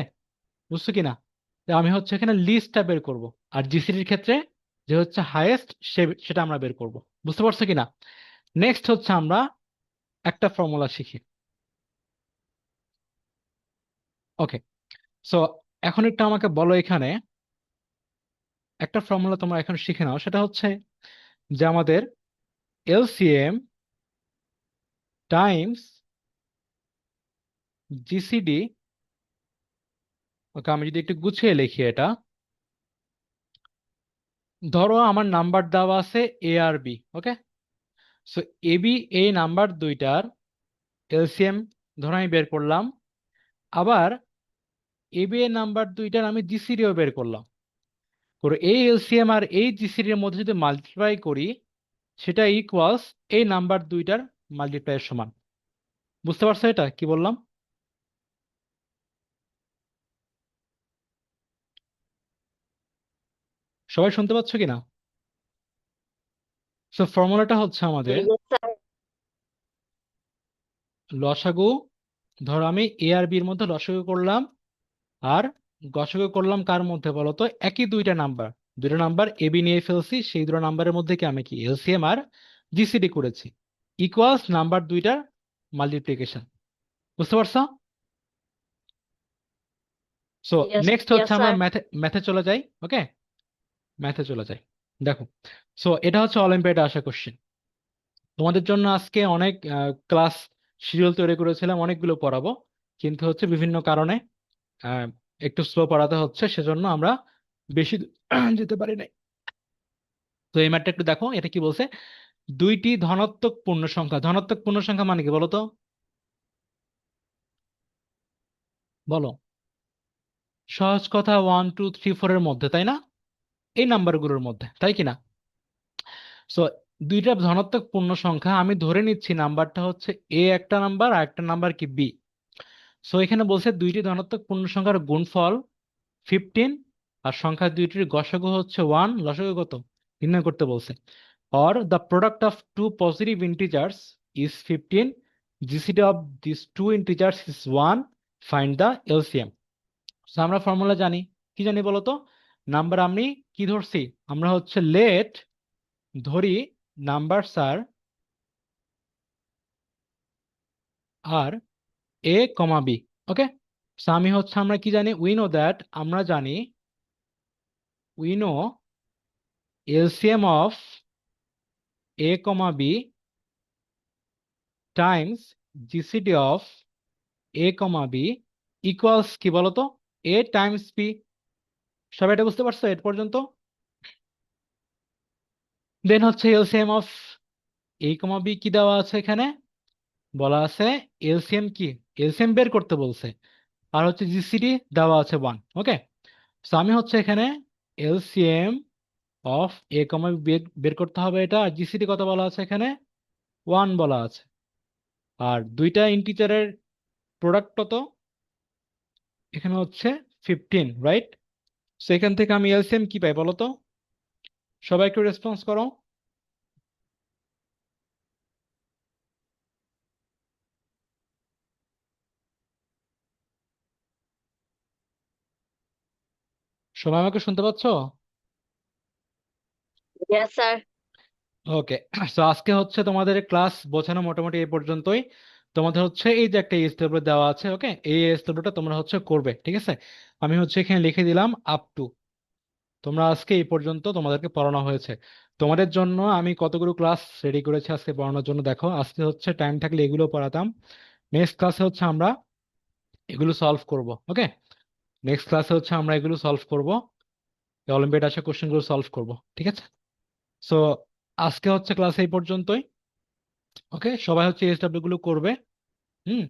বুঝছো কিনা? তো আমি হচ্ছে এখানে লিস্টটা বের করব, আর জিসিডির ক্ষেত্রে যে হচ্ছে হাইয়েস্ট সেটা আমরা বের করব। বুঝতে পারছো কিনা? নেক্সট হচ্ছে আমরা একটা ফর্মুলা শিখি। ওকে, সো এখন একটু আমাকে বলো, এখানে একটা ফর্মুলা তোমরা এখন শিখে নাও, সেটা হচ্ছে যে আমাদের এলসিএম টাইমস জিসিডি। ওকে, আমি যদি একটু গুছিয়ে লিখি এটা, ধরো আমার নাম্বার দেওয়া আছে এ আর B. Okay, so A B এই নাম্বার দুইটার এলসিএম ধরো আমি বের করলাম, আবার এবি এর নাম্বার দুইটার আমি জিসিডিও বের করলাম, করে এই এলসিএম আর এই জিসিডির মধ্যে যদি মাল্টিপ্লাই করি, সেটা ইকুয়ালস এই নাম্বার দুইটার মাল্টিপ্লাইয়ের সমান। বুঝতে পারছো এটা কি বললাম? সবাই শুনতে পাচ্ছ কিনা? সো ফর্মুলাটা হচ্ছে আমাদের Yes, sir. লসাগু, ধরো আমি এ আর বি এর মধ্যে লসাগু করলাম, আর গসাগু করলাম কার মধ্যে বলো তো? একই দুইটা নাম্বার এ বি নিয়ে ফেলছি, সেই দুটো নাম্বারের মধ্যে কি আমি কি এলসিএম আর জিসিডি করেছি, ইকুয়ালস নাম্বার দুইটার মাল্টিপ্লিকেশন। বুঝতে পারছো? সো Yes, নেক্সট yes, হচ্ছে আমরা sir. ম্যাথে চলে যাই। ওকে, ম্যাথে চলে যাই। দেখো, সো এটা হচ্ছে অলিম্পিয়াডে আসা কোশ্চেন। তোমাদের জন্য আজকে অনেক ক্লাস শিডিউল তৈরি করেছিলাম, অনেকগুলো পড়াবো, কিন্তু হচ্ছে বিভিন্ন কারণে আহ, একটু স্লো পড়াতে হচ্ছে, সেজন্য আমরা বেশি দূর যেতে পারি নাই। তো এই ম্যাথটা একটু দেখো, এটা কি বলছে? দুইটি ধনাত্মক পূর্ণ সংখ্যা, ধনাত্মক পূর্ণ সংখ্যা মানে কি বলো তো? বলো। সহজ কথা, 1 2 3 4 এর মধ্যে, তাই না? এই নাম্বারগুলোর মধ্যে, তাই কি না? সো দুইটা ধনাত্মক পূর্ণ সংখ্যা, আমি ধরে নিচ্ছি নাম্বারটা হচ্ছে এ একটা নাম্বার আর একটা নাম্বার কি বি। সো এখানে বলছে দুইটি ধনাত্মক পূর্ণ সংখ্যার গুণফল 15, আর সংখ্যা দুইটির গসাগু হচ্ছে 1, লসাগু কত নির্ণয় করতে বলছে। or the product of two positive integers is 15, gcd of these two integers is 1, find the LCM. So আমরা ফর্মুলা জানি, কি জানি বলো তো? নাম্বার আমি কি ধরছি? আমরা হচ্ছে লেট ধরি নাম্বারস আর এ কমা বি। ওকে, সো আমি হচ্ছে আমরা কি জানি? আমরা জানি we know LCM of a comma b Times GCD of a comma b equals কি বলতো? a Times b। সবাই এটা বুঝতে পারছো এর পর্যন্ত? দেন হচ্ছে LCM of a comma b কি দেওয়া আছে এখানে? বলা আছে এলসিএম কি, এলসিএম বের করতে বলছে, আর হচ্ছে জিসিডি দেওয়া আছে 1। ওকে, সো আমি হচ্ছে এখানে LCM of a comma b বের করতে হবে এটা, আর জিসিডি কত বলা আছে এখানে? 1 বলা আছে। আর দুইটা ইন্টিজারের প্রোডাক্ট কত? এখানে হচ্ছে 15, রাইট? সো এখান থেকে আমি এলসিএম কি পাই বলো তো? সবাই একটু রেসপন্স করো। সবাই আমাকে শুনতে পাচ্ছো? Yes, sir. ওকে, সো আজকে হচ্ছে তোমাদের ক্লাস বোঝানো মোটামুটি এই পর্যন্তই। তোমাদের হচ্ছে এই যে একটা এজ টেবিল দেওয়া আছে, ওকে, এই এজ টেবিলটা তোমরা হচ্ছে করবে, ঠিক আছে? আমি হচ্ছে এখানে লিখে দিলাম আপ টু। তোমরা আজকে এই পর্যন্ত তোমাদেরকে পড়ানো হয়েছে। তোমাদের জন্য আমি কতগুলো ক্লাস রেডি করেছি আজকে পড়ানোর জন্য। দেখো, আজকে হচ্ছে টাইম থাকলে এগুলো পড়াতাম, নেক্সট ক্লাসে হচ্ছে আমরা এগুলো সলভ করব। ওকে, নেক্সট ক্লাসে হচ্ছে আমরা এগুলো সলভ করব, অলিম্পিয়াড আসা কোশ্চেনগুলো সলভ করব, ঠিক আছে? সো আজকে হচ্ছে ক্লাস এই পর্যন্তই। ওকে, সবাই হচ্ছে এসডব্লিউ গুলো করবে। হুম,